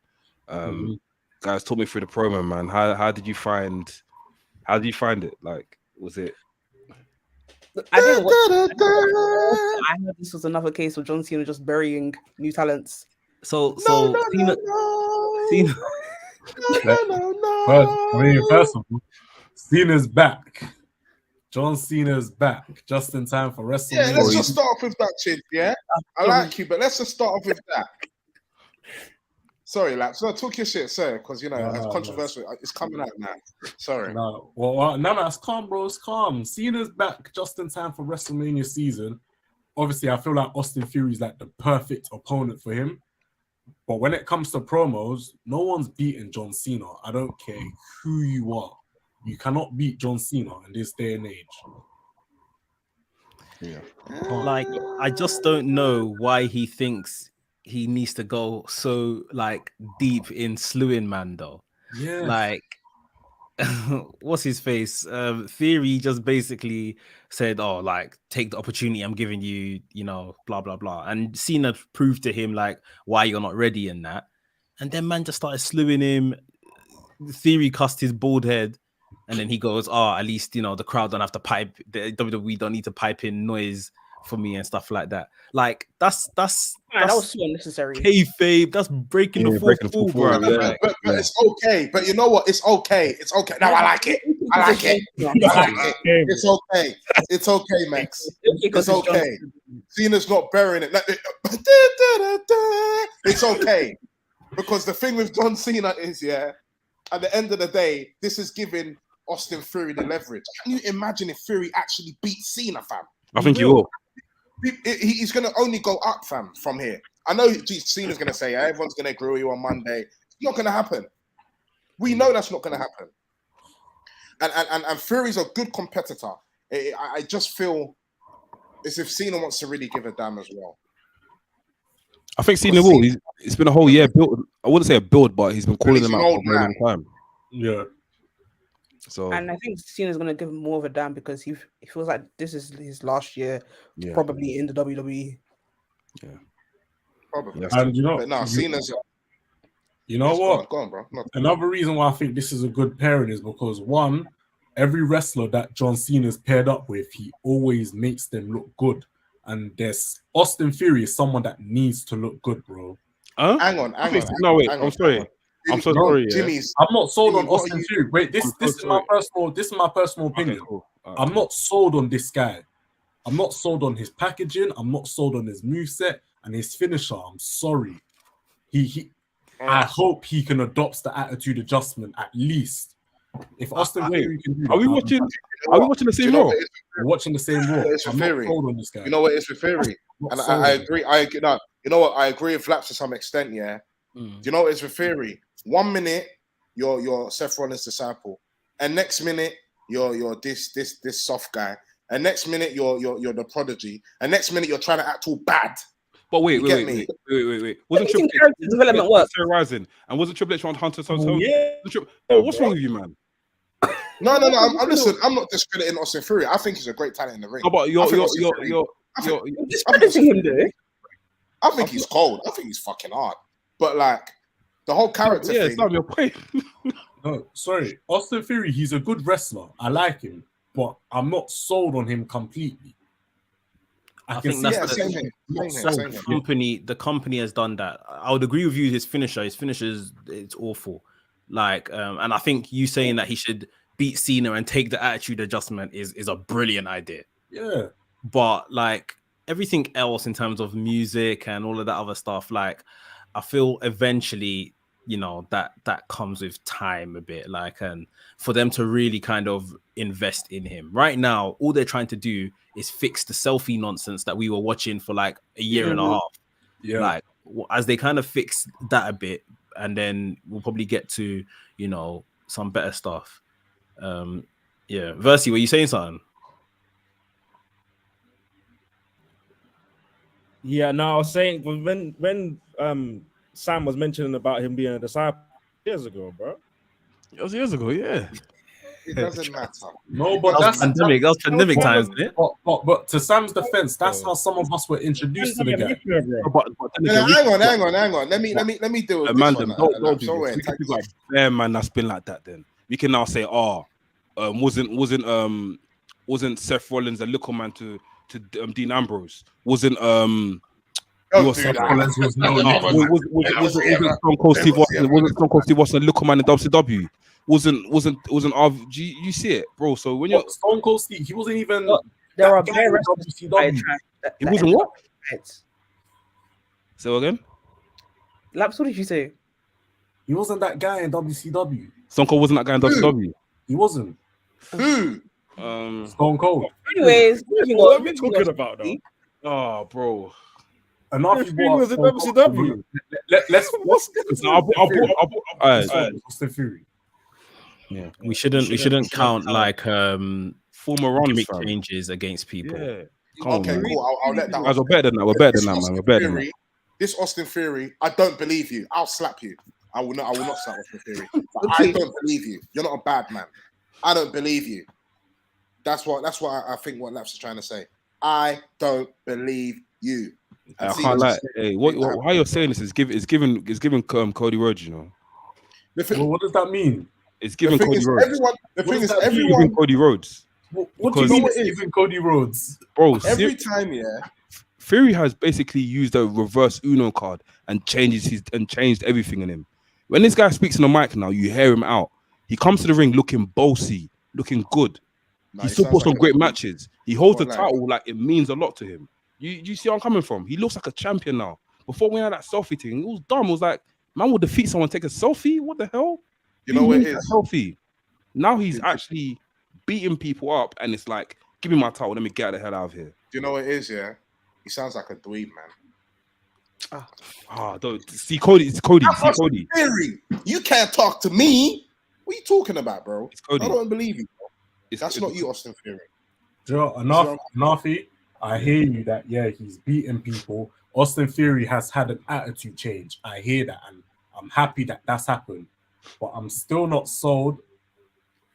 Guys, talk me through the promo, man. How did you find it? Like, was it? I didn't watch I heard this was another case of John Cena just burying new talents. So Cena. First of all, Cena's back. John Cena's back just in time for WrestleMania. Yeah, let's just start off with that, Chid. Yeah, I like you, but let's just start off with that. Sorry, Laps. No, talk your shit, sir, because it's controversial. It's coming out now. Sorry. No, it's calm, bro. It's calm. Cena's back just in time for WrestleMania season. Obviously, I feel like Austin Theory is like the perfect opponent for him. But when it comes to promos, no one's beating John Cena. I don't care who you are. You cannot beat John Cena in this day and age. Yeah. Like, I just don't know why he thinks he needs to go so like deep in slewing Mando. Yeah. Like, what's his face? Theory just basically said, "Oh, like, take the opportunity I'm giving you, blah blah blah." And Cena proved to him like why you're not ready in that. And then man just started slewing him. Theory cussed his bald head. And then he goes, "Oh, at least the crowd don't have to pipe. The WWE don't need to pipe in noise for me and stuff like that." Like that was so unnecessary. Kayfabe. That's breaking the fourth wall, bro. But it's okay. But you know what? It's okay. It's okay. No, I like it. It's okay. It's okay, Max. It's okay. Cena's not burying it. It's okay. Because the thing with John Cena is, at the end of the day, this is giving Austin Theory the leverage. Can you imagine if Theory actually beats Cena, fam? I think he will. He's going to only go up, fam, from here. I know Cena's going to say, everyone's going to grill you on Monday. It's not going to happen. We know that's not going to happen. And Fury's a good competitor. I just feel as if Cena wants to really give a damn as well. I think Cena will. It's been a whole year built. I wouldn't say a build, but he's been calling them out for a very long time. Yeah. So, and I think Cena's going to give him more of a damn because he feels like this is his last year, probably in the WWE. Yeah, probably. And Cena's. You know what? Go on, bro. Another reason why I think this is a good pairing is because one, every wrestler that John Cena's paired up with, he always makes them look good. And there's Austin Theory is someone that needs to look good, bro. Huh? Hang on. No, wait. I'm sorry. I'm so sorry. I'm not sold on Austin Theory. Wait, this is my personal opinion. Okay, cool. I'm not sold on this guy. I'm not sold on his packaging. I'm not sold on his moveset and his finisher. I'm sorry. I hope he can adopt the attitude adjustment at least. If Austin Theory can do that, are we watching the same role? We're watching the same role. I'm not sold on this guy. You know what? It's for Theory, and I agree. You know what? I agree with Laps to some extent. Yeah. You know what? It's for Theory. 1 minute you're Seth Rollins' disciple, and next minute you're this soft guy, and next minute you're the prodigy, and next minute you're trying to act all bad. But wait. Wasn't Triple H development work? Rising, and wasn't Triple H on Hunter? Yeah. What's wrong with you, man? No. Listen, I'm not discrediting Austin Theory. I think he's a great talent in the ring. How about you're discrediting him, though. I think he's cold. I think he's fucking hard. But like the whole character thing. Yeah, your point. No, sorry. Austin Theory, he's a good wrestler. I like him, but I'm not sold on him completely. I think that's the company. The company has done that. I would agree with you. His finisher, it's awful. Like, and I think you saying that he should beat Cena and take the attitude adjustment is a brilliant idea. Yeah, but like everything else in terms of music and all of that other stuff, like I feel eventually, that comes with time a bit. Like, and for them to really kind of invest in him right now, all they're trying to do is fix the selfie nonsense that we were watching for like a year and a half. Yeah. Like as they kind of fix that a bit, and then we'll probably get to, you know, some better stuff. Yeah, Versi, were you saying something? Yeah, no, I was saying when Sam was mentioning about him being a disciple years ago, bro. It was years ago, yeah. It doesn't matter. No, but That was pandemic. That was pandemic times, but, isn't it? but to Sam's defense, that's how some of us were introduced to the guy. But then No, again, hang on. Let me deal with this Mandem, one. don't do this. We can pick like bare man that's been like that. Then we can now say, wasn't Seth Rollins a little man to Dean Ambrose? Wasn't Seth Rollins was wasn't Stone Cold Steve Austin? Wasn't Stone Cold Steve Austin a little man in WCW? Wasn't you see it, bro? So when you're Stone Cold Steve, he wasn't even. There are guy bare in wrestlers WCW. he wasn't what? So again, Laps, what did you say? He wasn't that guy in WCW. Stone Cold wasn't that guy in WCW. He wasn't. Who? Stone Cold. Anyways, What are we talking about, though? Oh, bro. Enough. He was in WCW. Let's Austin Fury. Yeah, we shouldn't count like former runs gimmick fam. changes against people. Yeah. Come Okay, on, man. cool. I'll let that. Guys, we're better than that. We're better than that, man. We're better than that. This Austin Theory, I don't believe you. I'll slap you. I will not slap Austin Theory. But I don't believe you. You're not a bad man. I don't believe you. That's what I think what Laps is trying to say. I don't believe you. I can't lie. Hey, how you're saying this is giving Cody Rhodes, you know. Well, what does that mean? It's giving Cody Rhodes. Everyone. Giving Cody Rhodes. What do you mean it's giving Cody Rhodes? Bro, Every time, yeah. Fury has basically used a reverse Uno card and changed everything in him. When this guy speaks on the mic now, you hear him out. He comes to the ring looking bossy, looking good. He still puts on great matches. He holds the title like it means a lot to him. You see where I'm coming from? He looks like a champion now. Before we had that selfie thing, it was dumb. It was like, man will defeat someone, take a selfie? What the hell? You know what it is? Selfie. Now he's actually beating people up, and it's like, give me my title, let me get the hell out of here. Do you know what it is, yeah? He sounds like a dweeb, man. Don't see Cody. It's Cody. See Cody. Theory. You can't talk to me. What are you talking about, bro? It's Cody. I don't believe you, bro. That's not you, Austin Theory. Joe, enough. I hear you that he's beating people. Austin Theory has had an attitude change. I hear that, and I'm happy that that's happened. But I'm still not sold.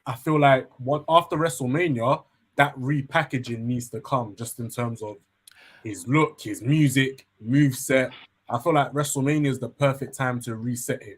I feel like after WrestleMania, that repackaging needs to come, just in terms of his look, his music, moveset. I feel like WrestleMania is the perfect time to reset him.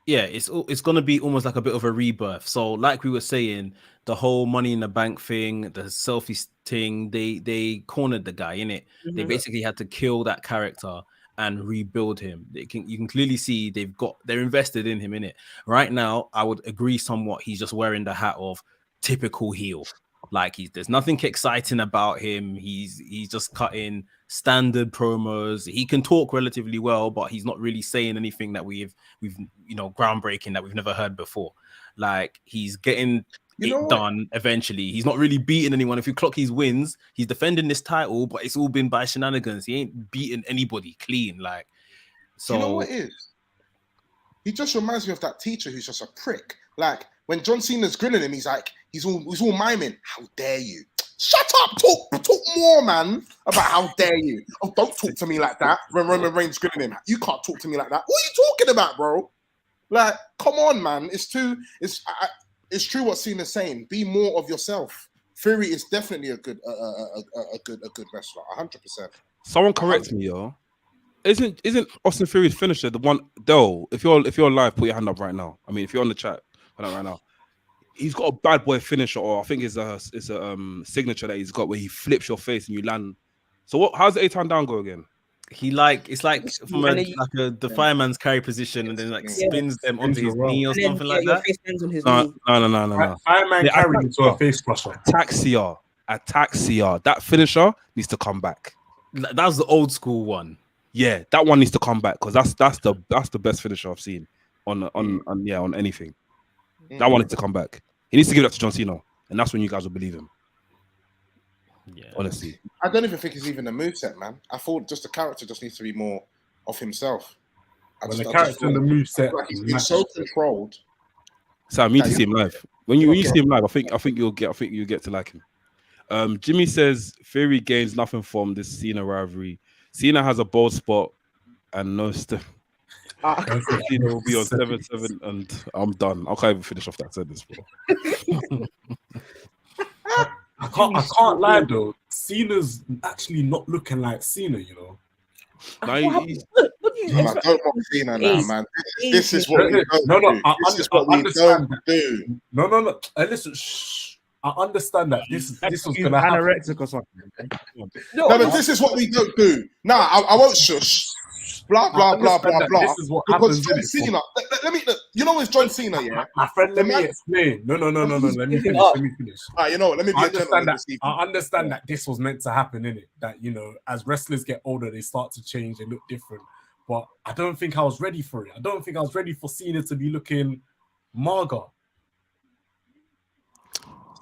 Yeah, it's gonna be almost like a bit of a rebirth. So, like we were saying, the whole Money in the Bank thing, the selfie thing, they cornered the guy, innit? They basically had to kill that character and rebuild him. You can clearly see they're invested in him, innit? Right now, I would agree somewhat. He's just wearing the hat of typical heel. Like there's nothing exciting about him. He's just cutting standard promos. He can talk relatively well, but he's not really saying anything that we've groundbreaking that we've never heard before. Like he's getting done eventually. He's not really beating anyone. If you clock his wins, he's defending this title, but it's all been by shenanigans. He ain't beating anybody clean. Like, so you know what it is? He just reminds me of that teacher who's just a prick. Like when John Cena's grilling him, he's like, he's all miming. How dare you? Shut up! Talk more, man. About how dare you? Oh, don't talk to me like that. When Roman Reigns grilling him, you can't talk to me like that. What are you talking about, bro? Like, come on, man. It's true what Cena's saying. Be more of yourself. Fury is definitely a good wrestler, 100%. Someone correct me, yo. Isn't Austin Fury's finisher the one? Though, if you're live, put your hand up right now. I mean, if you're on the chat, put it right now. He's got a bad boy finisher, or I think it's a signature that he's got where he flips your face and you land. So how's the 8-time down go again? It's like from the fireman's carry position and then like spins them onto his knee or something like that. No. Fireman carry into a face crusher. Ataxia. That finisher needs to come back. That was the old school one. Yeah, that one needs to come back because that's the best finisher I've seen on anything. That one needs to come back. He needs to give that to John Cena, and that's when you guys will believe him. Yeah, honestly, I don't even think it's even a moveset, man. I thought just the character just needs to be more of himself. When the character and the moveset, like he's been so controlled. Sam, you need to see him live. When you see him live, I think you'll get to like him. Jimmy says Theory gains nothing from this Cena rivalry. Cena has a bold spot and no stuff. Cena will be on 7-7, and I'm done. I can't even finish off that sentence, bro. I can't lie though. Cena's actually not looking like Cena, you know. Now What do you Man, expect? don't mock Cena now, man. This is what we don't No, do. This is what we don't do. No. Listen, shh. I understand that this was gonna happen. Anorexic or something. No, but this is what we don't do. Nah, I won't shush. Blah blah blah blah blah. This is what Because happens. John Cena. Let me. You know, it's John Cena, yeah. My friend, let me explain. No. Let me finish. Let me finish. All right, you know what? Let me be I a gentleman this evening. I understand that this was meant to happen, innit? That, you know, as wrestlers get older, they start to change, they look different. But I don't think I was ready for it. I don't think I was ready for Cena to be looking mager.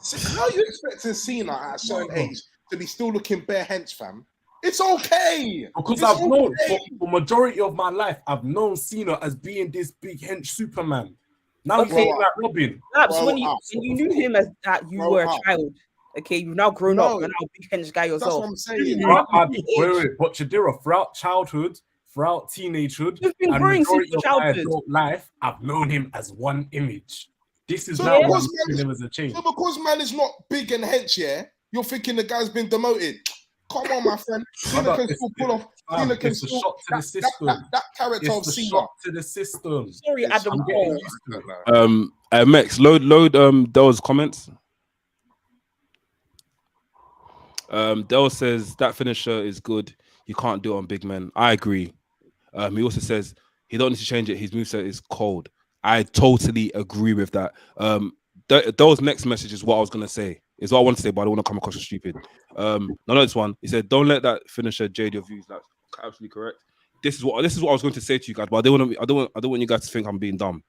So how are you expecting Cena at a certain age to be still looking bare hench, fam? It's okay. Because It's I've known okay. for majority of my life, I've known Cena as being this big hench Superman. Now he's Okay. looking like Robin. Perhaps Grow when you up. knew him as that you Grow were a up. child. Okay, you've now grown up. No. You're now a big hench guy That's yourself. what I'm saying. Wait, but Chadira, throughout childhood, throughout teenagehood, You've been and growing since majority your of my childhood. adult life, I've known him as one image. This is So now because what I'm seeing him as a change. So because man is not big and hench, yeah, you're thinking the guy's been demoted. Come on, my friend. Cena can still pull off. Cena can It's a still shot to the system. that character of It's a Cena. shot to the system. Sorry, Adam I'm getting Cole. used to it. Mex, load Dell's comments. Dell says that finisher is good. You can't do it on big men. I agree. He also says he don't need to change it. His moveset is cold. I totally agree with that. Dell's next message is what I was gonna say. Is what I want to say, but I don't want to come across as stupid. No, this one. He said, "Don't let that finisher jade your views." That's absolutely correct. This is what I was going to say to you guys, but I don't want you guys to think I'm being dumb.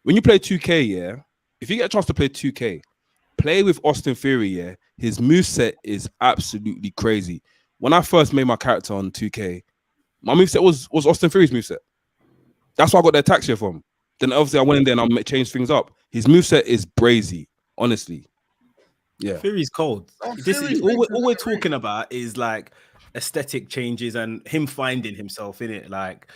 When you play 2K, yeah, if you get a chance to play 2K, play with Austin Theory, yeah. His moveset is absolutely crazy. When I first made my character on 2K, my moveset was Austin Theory's moveset. That's why I got the attacks here from. Then obviously I went in there and I changed things up. His moveset is brazy, honestly. Yeah. Theory's cold. This is all we're talking about is like aesthetic changes and him finding himself in it. Like,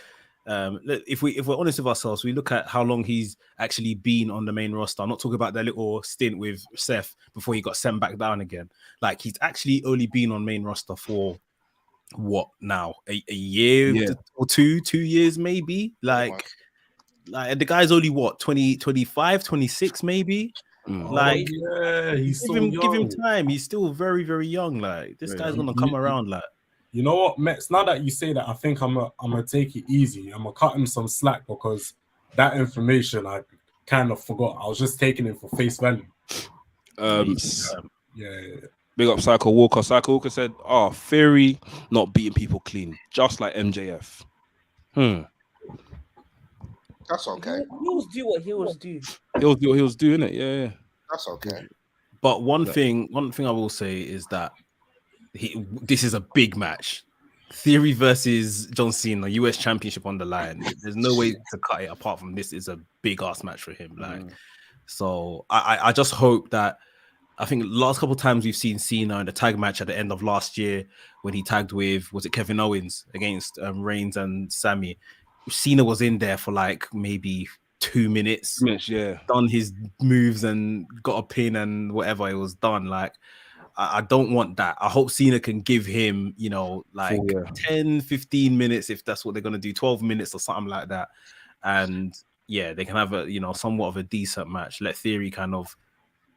if we're honest with ourselves, we look at how long he's actually been on the main roster. I'm not talking about that little stint with Seth before he got sent back down again. Like, he's actually only been on main roster for what now? A year or 2 years maybe. Like the guy's only what 20, 25, 26 maybe. Like, he's give him time. He's still very, very young. Like, this guy's gonna come around. Like, you know what, Mex? Now that you say that, I think I'm gonna take it easy. I'm gonna cut him some slack because that information I kind of forgot. I was just taking it for face value. Big up Psycho Walker. Psycho Walker said, Theory not beating people clean, just like MJF. That's okay. Heels do what heels do. He'll do what he'll do, innit? Yeah. That's okay. But one thing I will say is that this is a big match. Theory versus John Cena, US Championship on the line. There's no way to cut it apart from this. Is a big ass match for him. Like, so I just hope that. I think last couple of times we've seen Cena in the tag match at the end of last year when he tagged with, was it Kevin Owens against Reigns and Sammy. Cena was in there for like maybe 2 minutes, done his moves and got a pin and whatever, it was done. Like, I don't want that. I hope Cena can give him, 10, 15 minutes if that's what they're going to do, 12 minutes or something like that. And yeah, they can have a, somewhat of a decent match. Let Theory kind of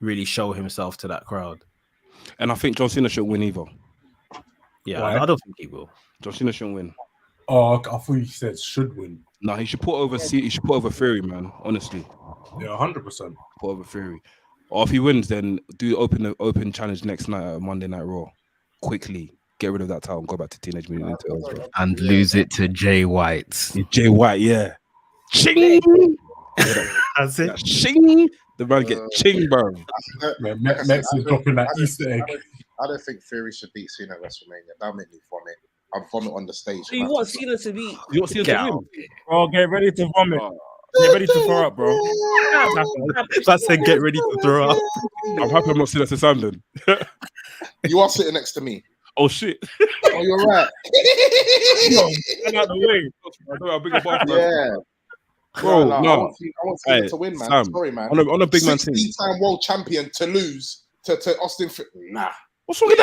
really show himself to that crowd. And I think John Cena should win either. Yeah, I don't think he will. John Cena shouldn't win. Oh, I thought you said should win. No, he should put over he should put over Theory, man. Honestly. Yeah, 100%. Put over Theory. Or if he wins, then do open challenge next night at Monday Night Raw. Quickly get rid of that title and go back to Teenage Mutant Ninja Turtles, bro. And lose it to Jay White. Jay White, yeah. Ching! That's it. Ching! The man get ching, bro. Mex is dropping that Easter egg. I don't think Theory should beat Cena at WrestleMania. That'll make me vomit. I vomit on the stage. So you want Cena to be? You want Cena Get to out. win? Bro, get ready to vomit. Oh, Get ready to throw up, bro. That's said get ready to throw up. I'm happy I'm not sitting next to Sam then. You are sitting next to me. Oh shit! Oh, you're right. Get out the way. I'll bring a bar, Yeah. bro. No, No, I want Cena Hey, to win, man. Sam, Sorry, man. on a big man team. 16-time world champion to lose to Austin. Nah. What's wrong with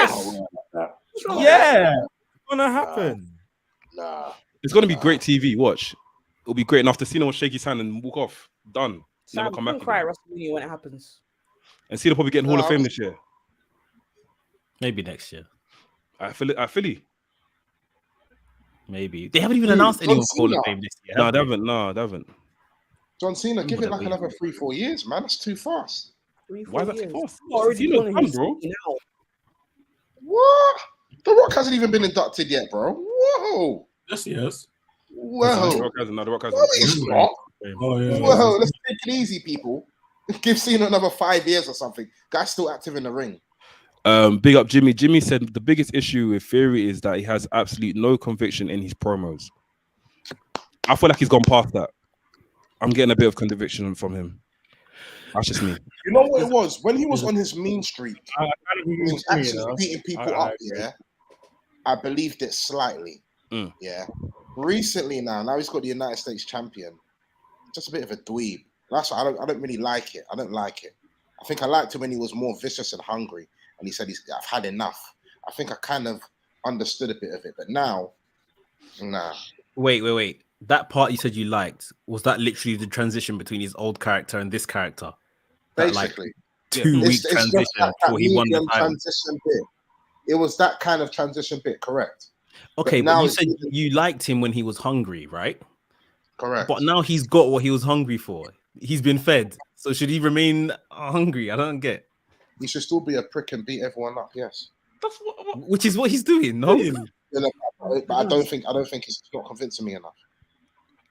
that? Yeah. It's gonna happen. Nah. It's gonna be great TV. Watch. It'll be great enough to Cena will shake his hand and walk off. Done. Never Sam, come you back can cry again. at WrestleMania when it happens. And Cena probably getting Hall of Fame this year. Maybe next year. At Philly. Maybe they haven't even announced anyone for Hall of Fame this year. No, they haven't. John Cena, give it like another 3-4 years, man. That's too fast. 3-4 Why is that years. too fast? You're already Cena's doing done, his bro. thing now. What? The Rock hasn't even been inducted yet, bro. Whoa. Yes, he is. Whoa. The Rock hasn't. No, he's not. Oh yeah. Whoa, let's take it easy, people. Give Cena another 5 years or something. Guy's still active in the ring. Big up Jimmy. Jimmy said the biggest issue with Theory is that he has absolutely no conviction in his promos. I feel like he's gone past that. I'm getting a bit of conviction from him. That's just me. You know what it was? When he was on his mean streak, I kind of he was actually beating people I up, yeah. I believed it slightly. Mm. Yeah. Recently now he's got the United States champion. Just a bit of a dweeb. That's why I don't really like it. I don't like it. I think I liked it when he was more vicious and hungry. And he said, I've had enough. I think I kind of understood a bit of it. But now, nah. Wait. That part you said you liked, was that literally the transition between his old character and this character? That, Basically. like, 2 week It's transition just that before he won the medium title. transition bit. It was that kind of transition bit, correct? Okay, now but you it's- said you liked him when he was hungry, right? Correct. But now he's got what he was hungry for. He's been fed. So should he remain hungry? I don't get. He should still be a prick and beat everyone up, yes. That's which is what he's doing, no? You know, but I don't think it's not convincing me enough.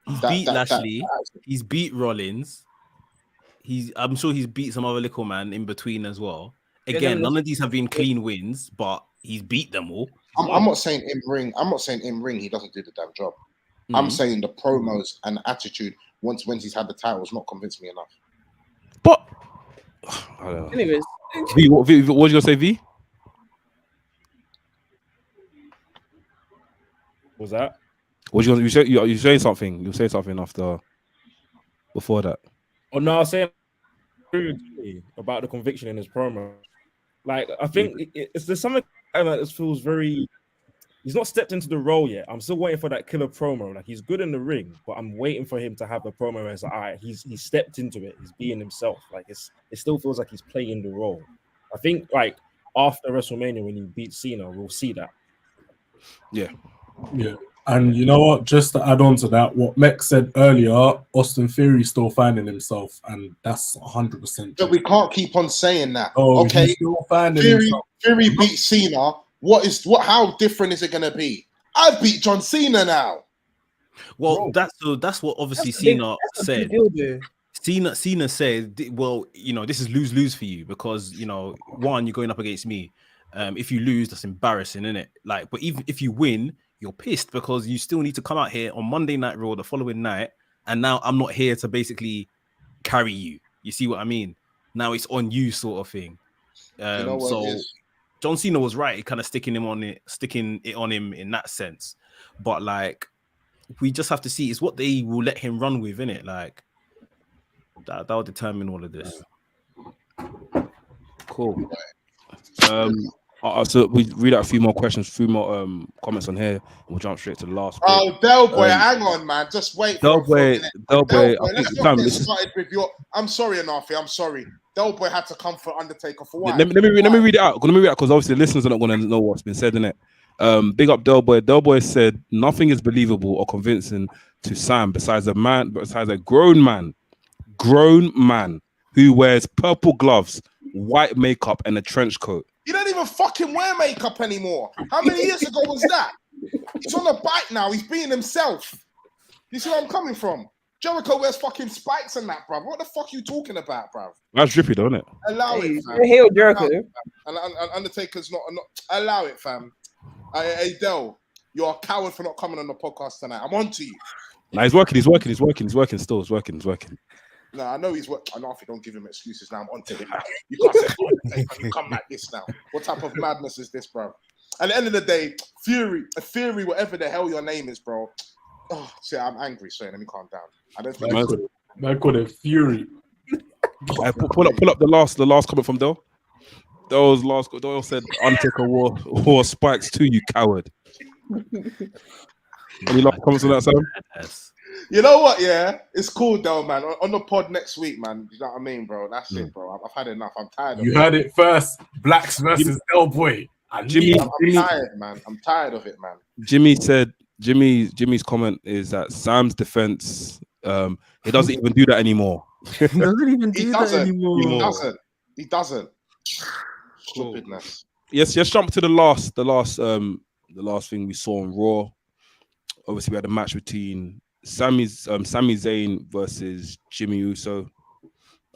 He's beat Lashley. He's beat Rollins. I'm sure he's beat some other little man in between as well. Again, none of these have been clean wins, but he's beat them all. I'm not saying in ring. I'm not saying in ring he doesn't do the damn job. I'm saying the promos and attitude once he's had the titles not convinced me enough. But I don't know. Anyways, V, what you gonna say, V? Was that? What you saying something? You saying something before that? Oh no, I was saying about the conviction in his promo. Like I think there's something that just feels very. He's not stepped into the role yet. I'm still waiting for that killer promo. Like he's good in the ring, but I'm waiting for him to have a promo where it's like, all right, he's stepped into it. He's being himself. Like it still feels like he's playing the role. I think like after WrestleMania when he beats Cena, we'll see that. Yeah. And you know what? Just to add on to that, what Mex said earlier, Austin Theory's still finding himself, and that's 100%. But we can't keep on saying that. Oh, okay, he's still finding Theory himself. beat Cena. How different is it gonna be? I beat John Cena now. Well, that's what obviously Cena said. Cena said, well, this is lose for you because one, you're going up against me. If you lose, that's embarrassing, isn't it? Like, but even if you win, you're pissed because you still need to come out here on Monday Night Raw the following night, and now I'm not here to basically carry you. You see what I mean? Now it's on you, sort of thing. So John Cena was right, kind of sticking it on him in that sense. But like, we just have to see it's what they will let him run with, innit? Like that will determine all of this. Cool. So we read out a few more questions, comments on here, and we'll jump straight to the last. Oh, Del Boy, hang on, man. Just wait. Del Boy. Let's not get started with your. I'm sorry, Anafi. I'm sorry. Del Boy had to come for Undertaker for what? Let me read it out. Let me read it out because obviously the listeners are not going to know what's been said, innit? Big up Del Boy. Del Boy said nothing is believable or convincing to Sam besides a grown man who wears purple gloves, white makeup, and a trench coat. He don't even fucking wear makeup anymore. How many years ago was that? He's on a bike now. He's being himself. You see where I'm coming from? Jericho wears fucking spikes and that, bruv. What the fuck are you talking about, bruv? That's drippy, though, isn't it? Allow it, fam. Hail Jericho. And Undertaker's not. Allow it, fam. Hey, Del. you're a coward for not coming on the podcast tonight. I'm on to you. Nah, he's working still. He's working. No, I know he's working. I know if you don't give him excuses now, I'm on to him now. You can't say you come like this now. What type of madness is this, bro? At the end of the day, Fury, whatever the hell your name is, bro. Oh, see, I'm angry. Sorry, let me calm down. I don't think I call it Fury. Pull up the last comment from Dale. Dale said Undertaker wore spikes too, you coward. Any last comments on that, Sam? Yes. You know what? Yeah, it's cool though, man. On the pod next week, man. You know what I mean, bro? That's it, bro. I've had enough. I'm tired of it. You heard it first. Blacks versus Del Boy. Jimmy, I'm tired, man. I'm tired of it, man. Jimmy said Jimmy's comment is that Sam's defense, he doesn't even do that anymore. He doesn't even do that anymore. He doesn't. Stupidness. Yes, jump to the last thing we saw on Raw. Obviously, we had a match between Sami Zayn versus Jimmy Uso.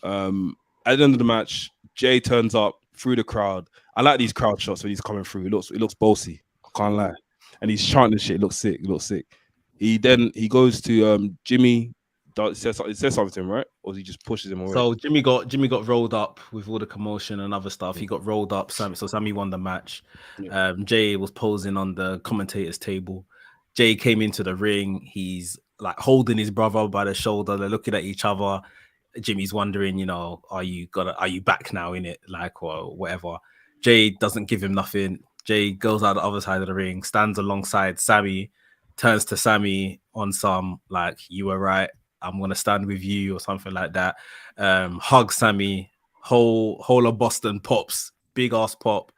At the end of the match, Jay turns up through the crowd. I like these crowd shots when he's coming through. It looks bossy. I can't lie. And he's chanting shit. It looks sick. He goes to Jimmy. Says something to him, right? Or he just pushes him away? So Jimmy got rolled up with all the commotion and other stuff. He got rolled up. So Sammy won the match. Yeah. Jay was posing on the commentator's table. Jay came into the ring. He's like holding his brother by the shoulder. They're looking at each other. Jimmy's wondering, are you back now in it, like, or whatever. Jay doesn't give him nothing. Jay goes out the other side of the ring, stands alongside Sammy, turns to Sammy on some like, you were right, I'm gonna stand with you or something like that. Hug Sammy, whole of Boston pops, big ass pop.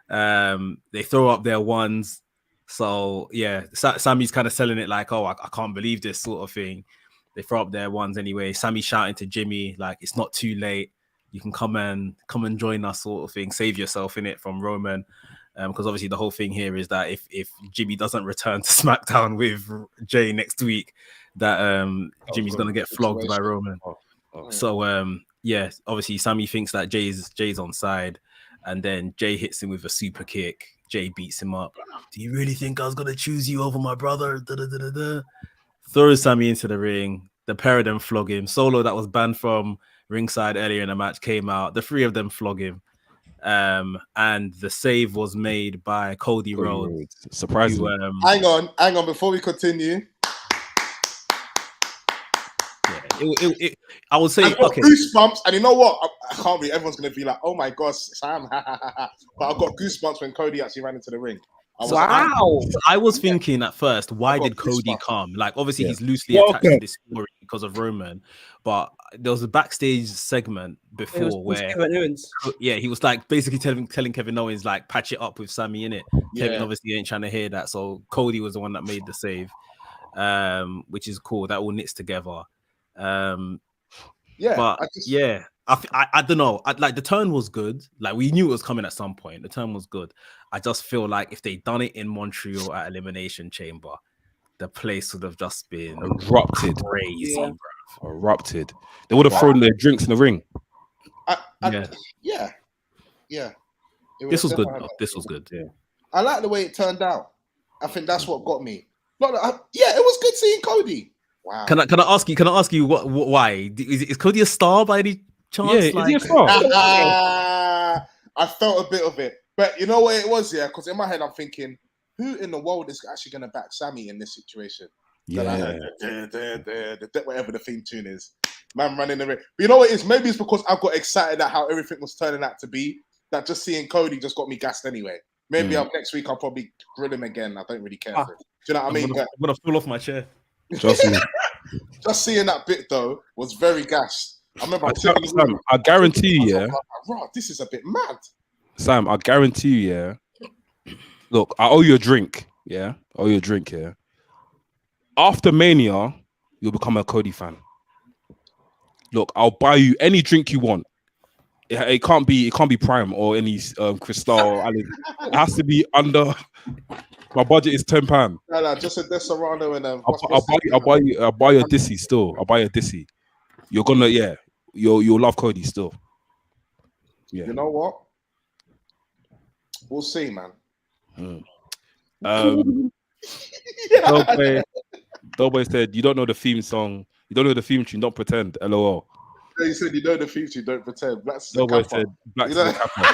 They throw up their ones. So yeah, Sammy's kind of selling it like, oh, I can't believe this sort of thing. They throw up their ones anyway. Sammy shouting to Jimmy like, it's not too late. You can come and join us, sort of thing. Save yourself in it from Roman. Because obviously the whole thing here is that if Jimmy doesn't return to SmackDown with Jay next week, that Jimmy's gonna get flogged by Roman. So yeah, obviously Sammy thinks that Jay's on side, and then Jay hits him with a super kick. Jay beats him up. Do you really think I was gonna choose you over my brother? Throws Sammy into the ring. The pair of them flog him. Solo, that was banned from ringside earlier in the match, came out. The three of them flog him. And the save was made by Cody Rhodes. Surprisingly. Hang on. Before we continue, I would say, I got goosebumps, and you know what? I can't be. Everyone's gonna be like, "Oh my gosh, Sam!" But I got goosebumps when Cody actually ran into the ring. I was thinking at first, why did Cody come? Like, obviously, he's loosely attached to this story because of Roman, but there was a backstage segment before where, he was like basically telling Kevin Owens like, patch it up with Sammy in it. Kevin obviously ain't trying to hear that, so Cody was the one that made the save, which is cool. That all knits together. I don't know. Like the turn was good. Like we knew it was coming at some point. The turn was good. I just feel like if they done it in Montreal at Elimination Chamber, the place would have just been erupted. Crazy, bro. Erupted. They would have thrown their drinks in the ring. This was good. This was good. Yeah. I like the way it turned out. I think that's what got me. It was good seeing Cody. Wow. Can I ask you why? Is Cody a star by any chance? Yeah, is he a star? I felt a bit of it. But you know what it was, yeah? Because in my head, I'm thinking, who in the world is actually going to back Sammy in this situation? Yeah. Whatever the theme tune is. Man running the ring. But you know what it is? Maybe it's because I got excited at how everything was turning out to be, that just seeing Cody just got me gassed anyway. Maybe next week I'll probably grill him again. I don't really care. Do you know what I mean? I'm going to fall off my chair. Trust me. Just seeing that bit though was very gassed. I remember Sam, I guarantee you, this is a bit mad. Sam, I guarantee you, look, I owe you a drink, yeah? I owe you a drink, yeah? After Mania, you'll become a Cody fan. Look, I'll buy you any drink you want. It can't be Prime or any Cristal. It has to be under. My budget is £10. No, just a Desperado and I'll buy you a Dissy still. I'll buy you a Dissy. You're gonna, you'll love Cody still. Yeah. You know what? We'll see, man. Doughboy said, "You don't know the theme song. You don't know the theme tune. Don't pretend." LOL. You said you know the future, don't pretend. Blacks is a Doughboy kappa. said, "Blacks You know- is a kappa."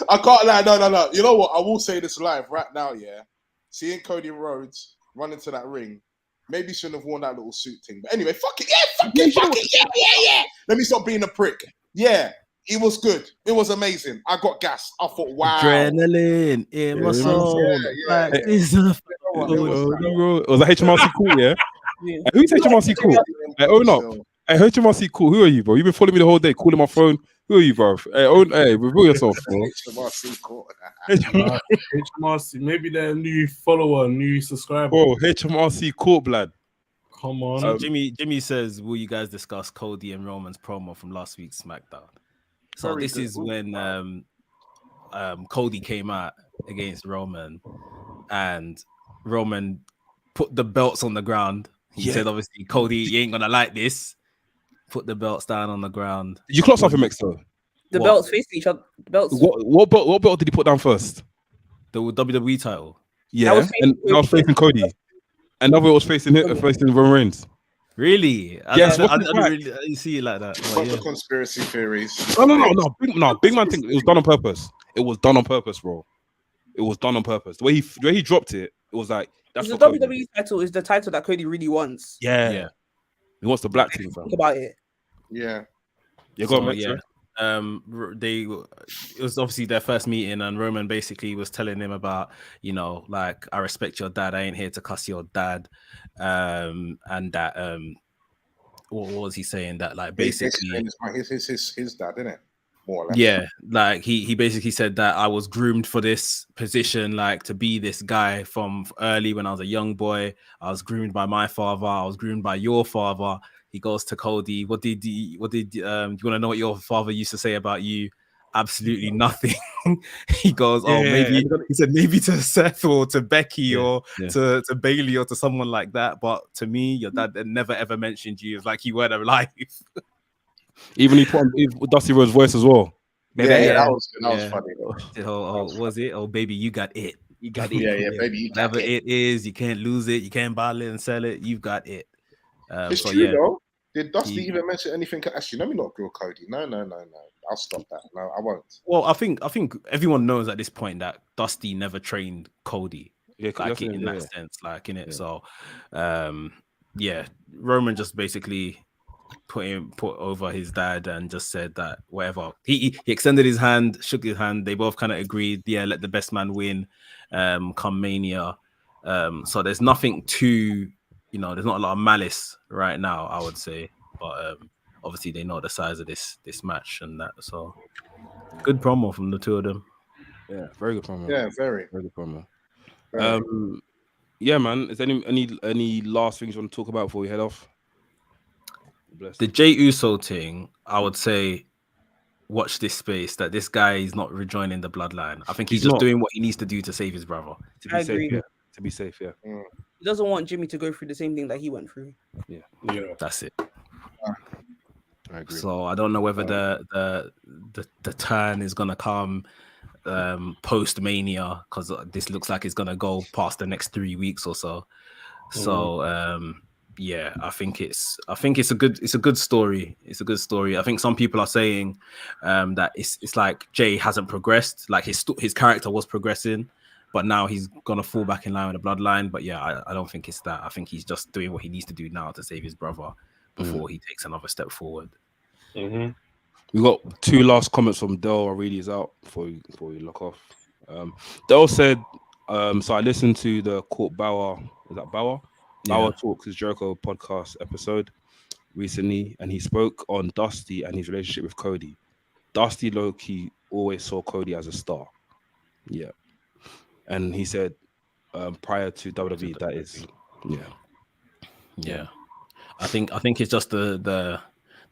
I can't lie. No. You know what? I will say this live right now. Yeah, seeing Cody Rhodes run into that ring, maybe shouldn't have worn that little suit thing. But anyway, fuck it. Yeah, fuck it. Yeah. Let me stop being a prick. Yeah, it was good. It was amazing. I got gassed. I thought, wow. Adrenaline in my soul. Yeah. Like, this is a- Was that HMRC cool? Yeah. Yeah. Who's HMRC cool? Hey, own up. Hey, HMRC cool. Who are you, bro? You've been following me the whole day, calling my phone. Who are you, bro? Hey, reveal yourself, bro. HMRC cool. HMRC, maybe they're a new follower, new subscriber. Bro, HMRC court, blood. Come on. So Jimmy says, will you guys discuss Cody and Roman's promo from last week's SmackDown? So Very this good. is when Cody came out against Roman, and Roman put the belts on the ground. He said, obviously, Cody, you ain't gonna like this. Put the belts down on the ground. Did you clock something, Mex, though? The belts facing each other. The belts. What belt did he put down first? The WWE title. Yeah, was and that was facing Cody. Another was facing Roman Reigns. Really? Yes, I didn't really see it like that. But Fuck yeah. the conspiracy theories. No. Big man thing. It was done on purpose. It was done on purpose, bro. It was done on purpose. The way he dropped it, it was like that's The what Cody WWE title is the title that Cody really wants. did. Yeah. He wants the black team, fam. Think about it. Yeah. You got So, me, yeah. It was obviously their first meeting, and Roman basically was telling him about, like, I respect your dad, I ain't here to cuss your dad, and that what was he saying, that like basically his dad, isn't it? More or less. yeah, like he basically said that I was groomed for this position, like to be this guy from early when I was a young boy. I was groomed by my father, I was groomed by your father. He goes to Cody, what did you want to know what your father used to say about you? Absolutely nothing. He goes, maybe he said maybe to Seth or to Becky or to Bailey or to someone like that, but to me, your dad never ever mentioned you. It's like you weren't alive. Even he put on Dusty Rhodes' voice as well. That was funny. Was it? Oh, baby, you got it. You got it. Yeah, baby, you got whatever it. it is, you can't lose it. You can't bottle it and sell it. You've got it. It's true though. Did Dusty even mention anything? Actually, let me not grill Cody. No. I'll stop that. No, I won't. Well, I think everyone knows at this point that Dusty never trained Cody. Like in that sense, like in it. So, Roman just basically put over his dad and just said that whatever. He extended his hand, shook his hand. They both kind of agreed. Yeah, let the best man win. Come Mania. So there's nothing too. There's not a lot of malice right now, I would say, but obviously they know the size of this match and that. So good promo from the two of them. Yeah, very good promo. Yeah, very good promo. Yeah, man. Is there any last things you want to talk about before we head off? The Jey Uso thing, I would say, watch this space. That this guy is not rejoining the bloodline. I think he's just doing what he needs to do to save his brother. I agree. To be safe, yeah. He doesn't want Jimmy to go through the same thing that he went through. Yeah. That's it. I agree. So I don't know whether the turn is gonna come post Mania, because this looks like it's gonna go past the next 3 weeks or so. So I think it's a good story. It's a good story. I think some people are saying that it's like Jay hasn't progressed. Like his character was progressing, but now he's gonna fall back in line with the bloodline. But yeah, I don't think it's that. I think he's just doing what he needs to do now to save his brother before he takes another step forward. We got two last comments from Dell. I read these out before we lock off. Dell said, so I listened to the Court Bauer. Is that Bauer? Bauer Talks, his Jericho podcast episode recently, and he spoke on Dusty and his relationship with Cody. Dusty low-key always saw Cody as a star. Yeah. And he said prior to WWE, that is, yeah. I think it's just the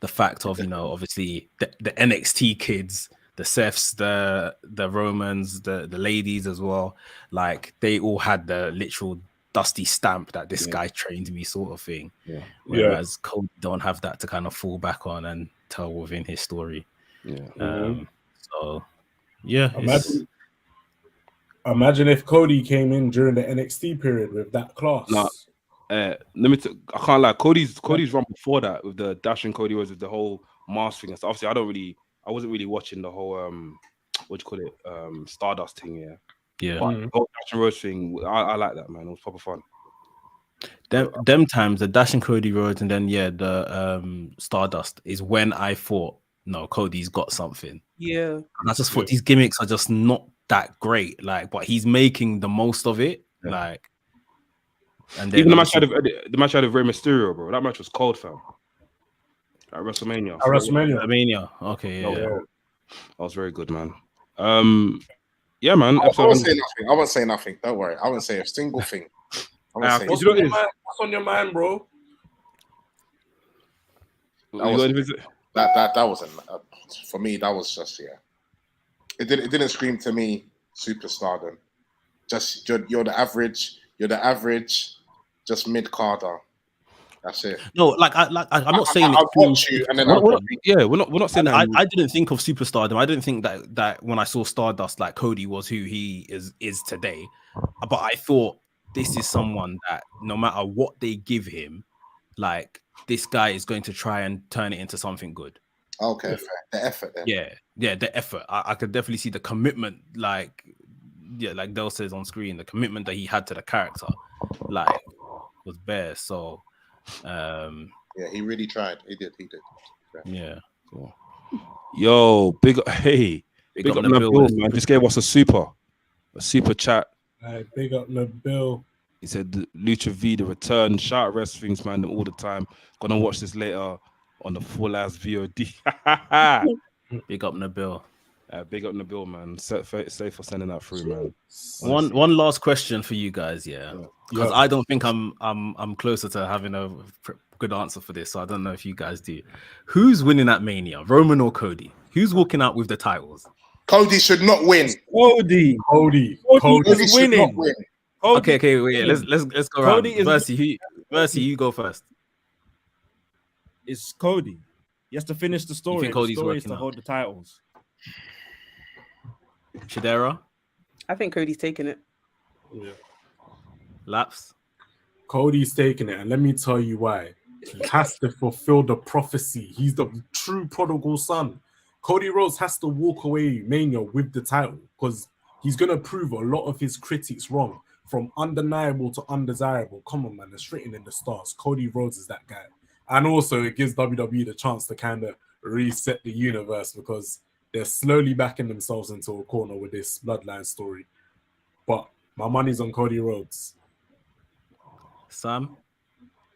fact of, obviously the NXT kids, the Seths, the Romans, the ladies as well. Like they all had the literal Dusty stamp that this guy trained me, sort of thing. Yeah. Whereas Cody don't have that to kind of fall back on and tell within his story. Yeah. So yeah. Imagine if Cody came in during the NXT period with that class. Nah. I can't lie. Cody's run before that with the Dash and Cody was with the whole mask thing and stuff. Obviously, I wasn't really watching the whole what do you call it, Stardust thing. Yeah. But the whole Dash and Rose thing, I like that, man. It was proper fun. Them times, the Dash and Cody Rhodes, and then the Stardust is when I thought, no, Cody's got something. Yeah. And I just thought these gimmicks are just not that great. Like, but he's making the most of it. Yeah. Like, and then Even the match I had of Rey Mysterio, bro. That match was cold, fam. At WrestleMania. WrestleMania. Okay, yeah. That was very good, man. Yeah, man. I won't say nothing. I won't say nothing. Don't worry. I won't say a single thing. What's on your mind, bro? That wasn't for me. That was just It didn't scream to me superstardom. Just you're the average. You're the average, just mid carder. That's it. No, I'm not saying I'll watch you, and then we're not saying that. I didn't think of superstardom. I didn't think that when I saw Stardust, like Cody was who he is today. But I thought this is someone that no matter what they give him, like this guy is going to try and turn it into something good. Okay, fair. The effort then. Yeah, the effort. I could definitely see the commitment, like Del says on screen, the commitment that he had to the character, like, was bare. So, he really tried. He did. Yeah. Cool. Yo, big up Nabil, man. Just gave us a super chat. Big up Nabil. He said Lucha V, the return. Shout out WrestleThings, man, all the time. Gonna watch this later on the full ass VOD. Big up Nabil. Big up Nabil, man. Safe for sending that through, man. One last question for you guys, because I don't think I'm closer to having a good answer for this, so I don't know if you guys do. Who's winning at Mania, Roman or Cody? Who's walking out with the titles? Cody should not win. Cody is winning. Okay, wait. Let's go around. Mercy, you go first. It's Cody. He has to finish the story. Cody's the story is working to out? hold the titles. Shadera? I think Cody's taking it. Yeah. Laps? Cody's taking it, and let me tell you why. He has to fulfill the prophecy. He's the true prodigal son. Cody Rhodes has to walk away Mania with the title because he's going to prove a lot of his critics wrong. From undeniable to undesirable. Come on, man. They're straight in the stars. Cody Rhodes is that guy. And also, it gives WWE the chance to kind of reset the universe because they're slowly backing themselves into a corner with this bloodline story. But my money's on Cody Rhodes. Sam?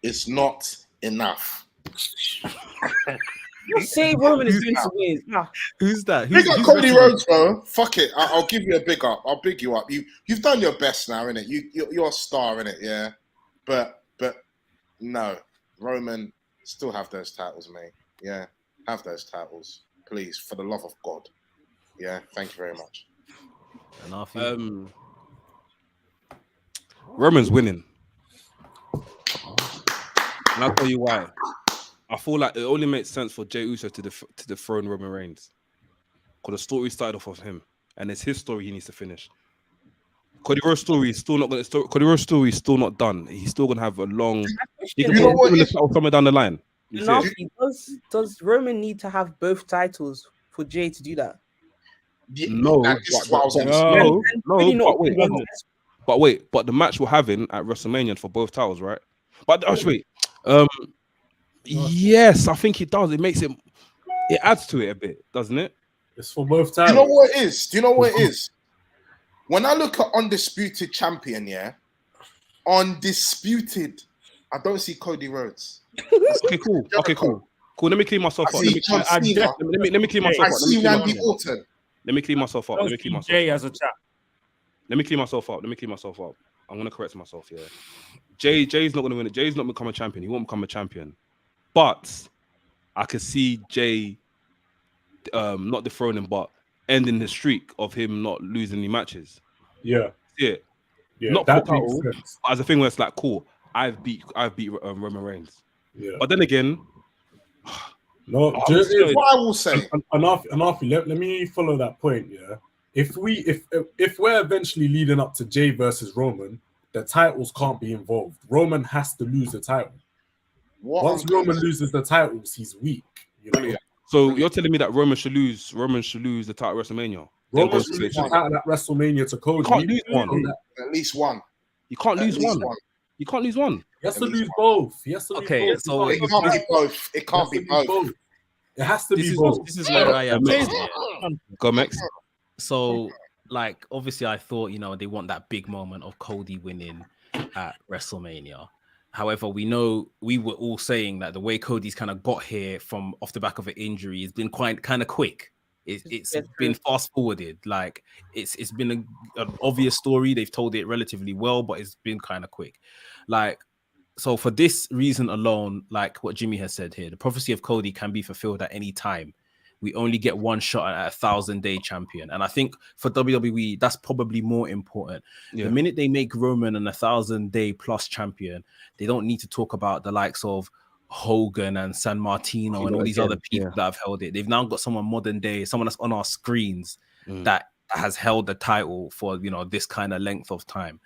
It's not enough. You say Roman is going to win. Who's that? Big up Cody Rhodes, bro. Fuck it. I'll give you a big up. I'll big you up. You've done your best now, innit? You're a star, innit? Yeah. But no. Roman, still have those titles, mate. Yeah. Have those titles. Please, for the love of God. Yeah. Thank you very much. Roman's winning. And I'll tell you why. I feel like it only makes sense for Jey Uso to dethrone Roman Reigns. Because the story started off of him. And it's his story he needs to finish. Cody Rhodes' story is still not done. He's still gonna have a long. He can put somewhere down the line. Does Roman need to have both titles for Jey to do that? No, but the match we're having at WrestleMania for both titles, right? But wait, yes, I think it does. It makes it adds to it a bit, doesn't it? It's for both titles. Do you know what it is? Do you know what it is? When I look at Undisputed Champion, Undisputed, I don't see Cody Rhodes. Okay, cool. Let me clean myself up. Let me clean myself up. I see Randy Orton. Let me clean myself up. Jay as a chat. Let me clean myself up. I'm gonna correct myself. Yeah, Jay's not gonna win it. Jay's not become a champion. He won't become a champion. But I could see Jay not dethroning, but ending the streak of him not losing any matches. Yeah. Not that title, as a thing where it's like, cool, I've beat Roman Reigns. Yeah. But then again, what I will say. Anafi, let me follow that point. Yeah. if we're eventually leading up to Jay versus Roman, the titles can't be involved. Roman has to lose the title. Once Roman loses the titles, he's weak. You know? So you're telling me that Roman should lose the title at WrestleMania? Roman should lose the title at WrestleMania to Cody. You can't lose one. At least one. You can't lose one. You can't lose one. He has to lose both. He has to lose both. So it can't be both. It can't be both. It has to be both. This is where I am. Go Max. So, like, obviously, I thought, they want that big moment of Cody winning at WrestleMania. However, we were all saying that the way Cody's kind of got here from off the back of an injury has been kind of quick. It's been fast forwarded. Like, it's been an obvious story. They've told it relatively well, but it's been kind of quick. Like, so for this reason alone, like what Jimmy has said here, the prophecy of Cody can be fulfilled at any time. We only get one shot at a 1,000-day champion. And I think for WWE, that's probably more important. Yeah. The minute they make Roman an 1,000-day plus champion, they don't need to talk about the likes of Hogan and San Martino and all these other people that have held it. They've now got someone modern day, someone that's on our screens that has held the title for, this kind of length of time.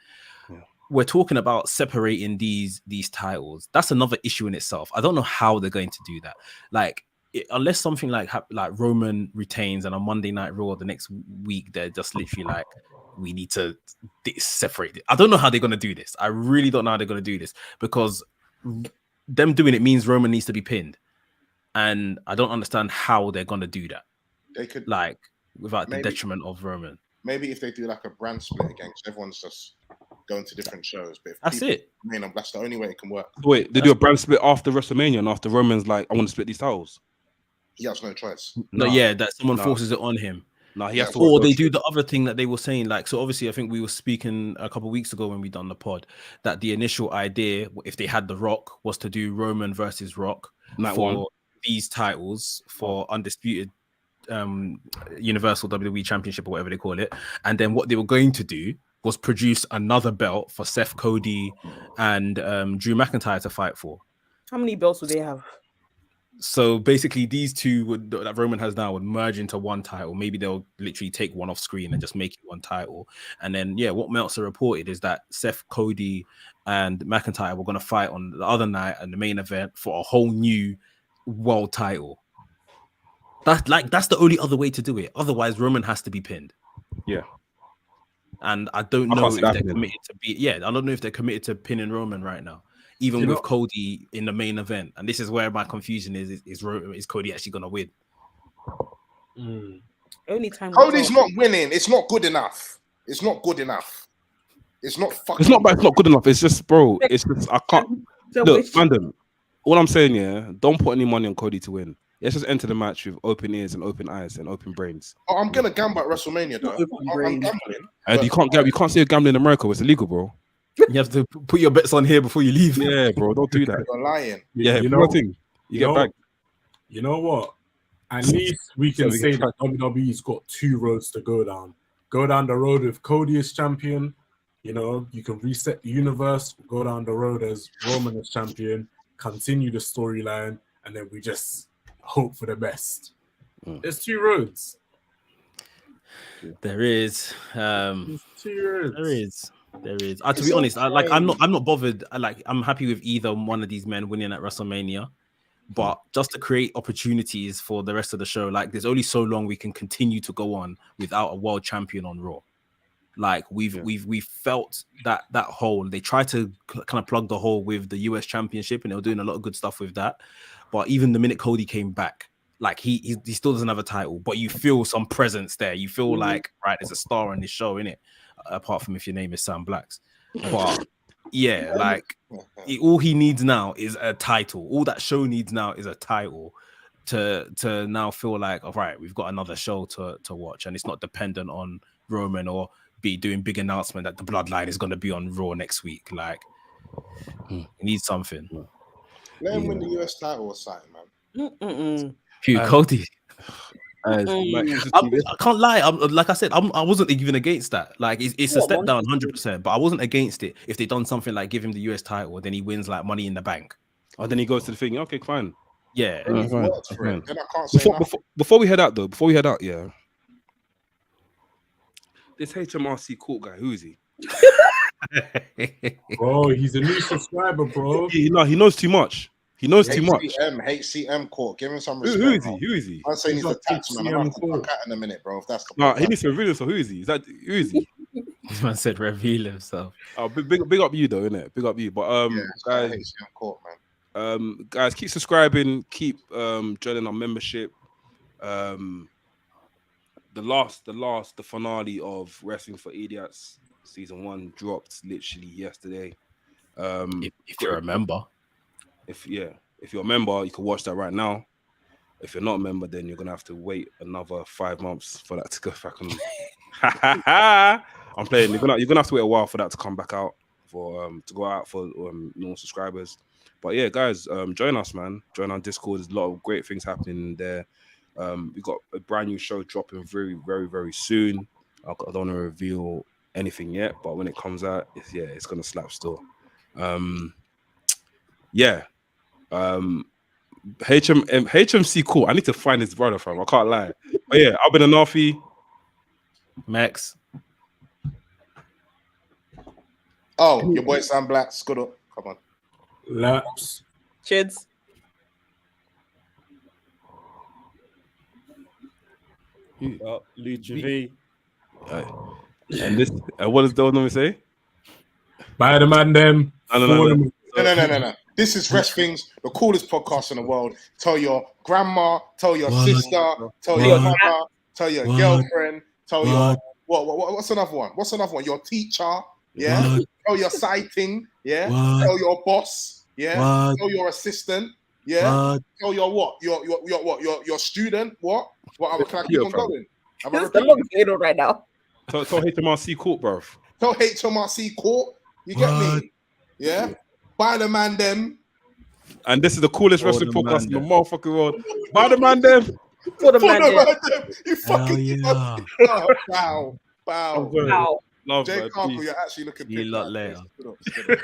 Yeah. We're talking about separating these titles. That's another issue in itself. I don't know how they're going to do that. Like, unless something like Roman retains and on Monday Night Raw the next week, they're just literally like, we need to separate it. I don't know how they're going to do this. I really don't know how they're going to do this, because them doing it means Roman needs to be pinned. And I don't understand how they're going to do that. They could, like, without the detriment of Roman. Maybe if they do like a brand split again, because everyone's just going to different shows. But if that's it. That's the only way it can work. Wait, they do a brand split after WrestleMania and after Roman's like, I want to split these titles. He has no choice. That someone forces it on him. No, he has to. Or they do the other thing that they were saying, like, so obviously I think we were speaking a couple of weeks ago when we done the pod, that the initial idea, if they had The Rock, was to do Roman versus Rock for these titles for undisputed Universal WWE Championship or whatever they call it. And then what they were going to do was produce another belt for Seth, Cody, and Drew McIntyre to fight for. How many belts would they have? So basically, these two that Roman has now would merge into one title. Maybe they'll literally take one off screen and just make it one title. And then, what Meltzer reported is that Seth, Cody, and McIntyre were going to fight on the other night and the main event for a whole new world title. That's the only other way to do it. Otherwise, Roman has to be pinned. Yeah. And I don't know if they're committed to be. I don't know if they're committed to pinning Roman right now. Even with Cody in the main event. And this is where my confusion is Cody actually going to win? Only time Cody's not winning. It's not good enough. It's not good enough. It's not fucking... It's not good enough. It's just, bro, it's just, I can't... Look, Mandem, all I'm saying, don't put any money on Cody to win. Let's just enter the match with open ears and open eyes and open brains. Oh, I'm going to gamble at WrestleMania, though. I'm gambling. And you can't say you're gambling in America. It's illegal, bro. You have to put your bets on here before you leave. Yeah, bro, don't do that. You're lying. Yeah, you know thing. You get back. You know what? At least we can say that WWE's got two roads to go down. Go down the road with Cody as champion. You can reset the universe. Go down the road as Roman as champion. Continue the storyline, and then we just hope for the best. There's two roads. There is. There's two roads. There is. To be honest, I'm not bothered. I'm happy with either one of these men winning at WrestleMania, but just to create opportunities for the rest of the show, like, there's only so long we can continue to go on without a world champion on Raw. Like, we've felt that hole. They tried to kind of plug the hole with the US Championship, and they were doing a lot of good stuff with that. But even the minute Cody came back, like, he still doesn't have a title, but you feel some presence there. You feel like, right, there's a star on this show, innit? Apart from if your name is Sam Blacks. But all he needs now is a title. All that show needs now is a title to now feel like, all right, we've got another show to watch, and it's not dependent on Roman or be doing big announcement that the Bloodline is going to be on Raw next week. Like, he needs something. Let him win the US title or something, man. Cody. I can't lie. Like I said, I wasn't even against that. Like, it's a step down, 100%. But I wasn't against it if they done something like give him the US title, then he wins like Money in the Bank. Oh, then he goes to the thing. Okay, fine. Yeah. Then I can't say before we head out, yeah. This HMRC court guy, who is he? Bro, he's a new subscriber, bro. He knows too much. He knows too much. HCM court. Give him some Who respect. is he? Who is he? I'm saying he's He's a taxman. I'm HCM going to court. cut in a minute, bro. If that's the Nah, he needs to reveal himself. Who is he? Who is he? This man said reveal himself. Oh, big up you though, innit? Big up you. But guys, HCM court, man. Guys, keep subscribing, keep joining our membership. The finale of Wrestling for Idiots season 1 dropped literally yesterday. If you remember. If you're a member, you can watch that right now. If you're not a member, then you're gonna have to wait another 5 months for that to go back on. I'm playing. You're gonna have to wait a while for that to come back out to go out for normal subscribers. But yeah, guys, join us, man. Join our Discord. There's a lot of great things happening there. We got a brand new show dropping very, very, very soon. I don't want to reveal anything yet, but when it comes out, it's gonna slap still. HMC cool. I need to find his brother from. I can't lie. But yeah, I've been Anafi. Max. Oh, your boy Sam Black. Scoot up. Come on. Laps. Chids. Lucha V. And this, what does Don say? By the Mandem. No. This is WRESTHINGS, the coolest podcast in the world. Tell your grandma, tell your sister, tell your mother, tell your girlfriend, tell your what's another one? What's another one? Your teacher, yeah. Tell your sighting, yeah. Tell your boss, yeah. Tell your assistant, yeah. Tell your what? Your student, what? What? Can I keep on going? This is the long video right now. Tell HMRC court, bro. Tell HMRC court. You get me? Yeah. By the Mandem. And this is the coolest wrestling podcast in the motherfucking world. By the Mandem. For the Mandem. You fucking bow. Love, Jay man. Cargill, you're actually looking See you lot later. Yeah.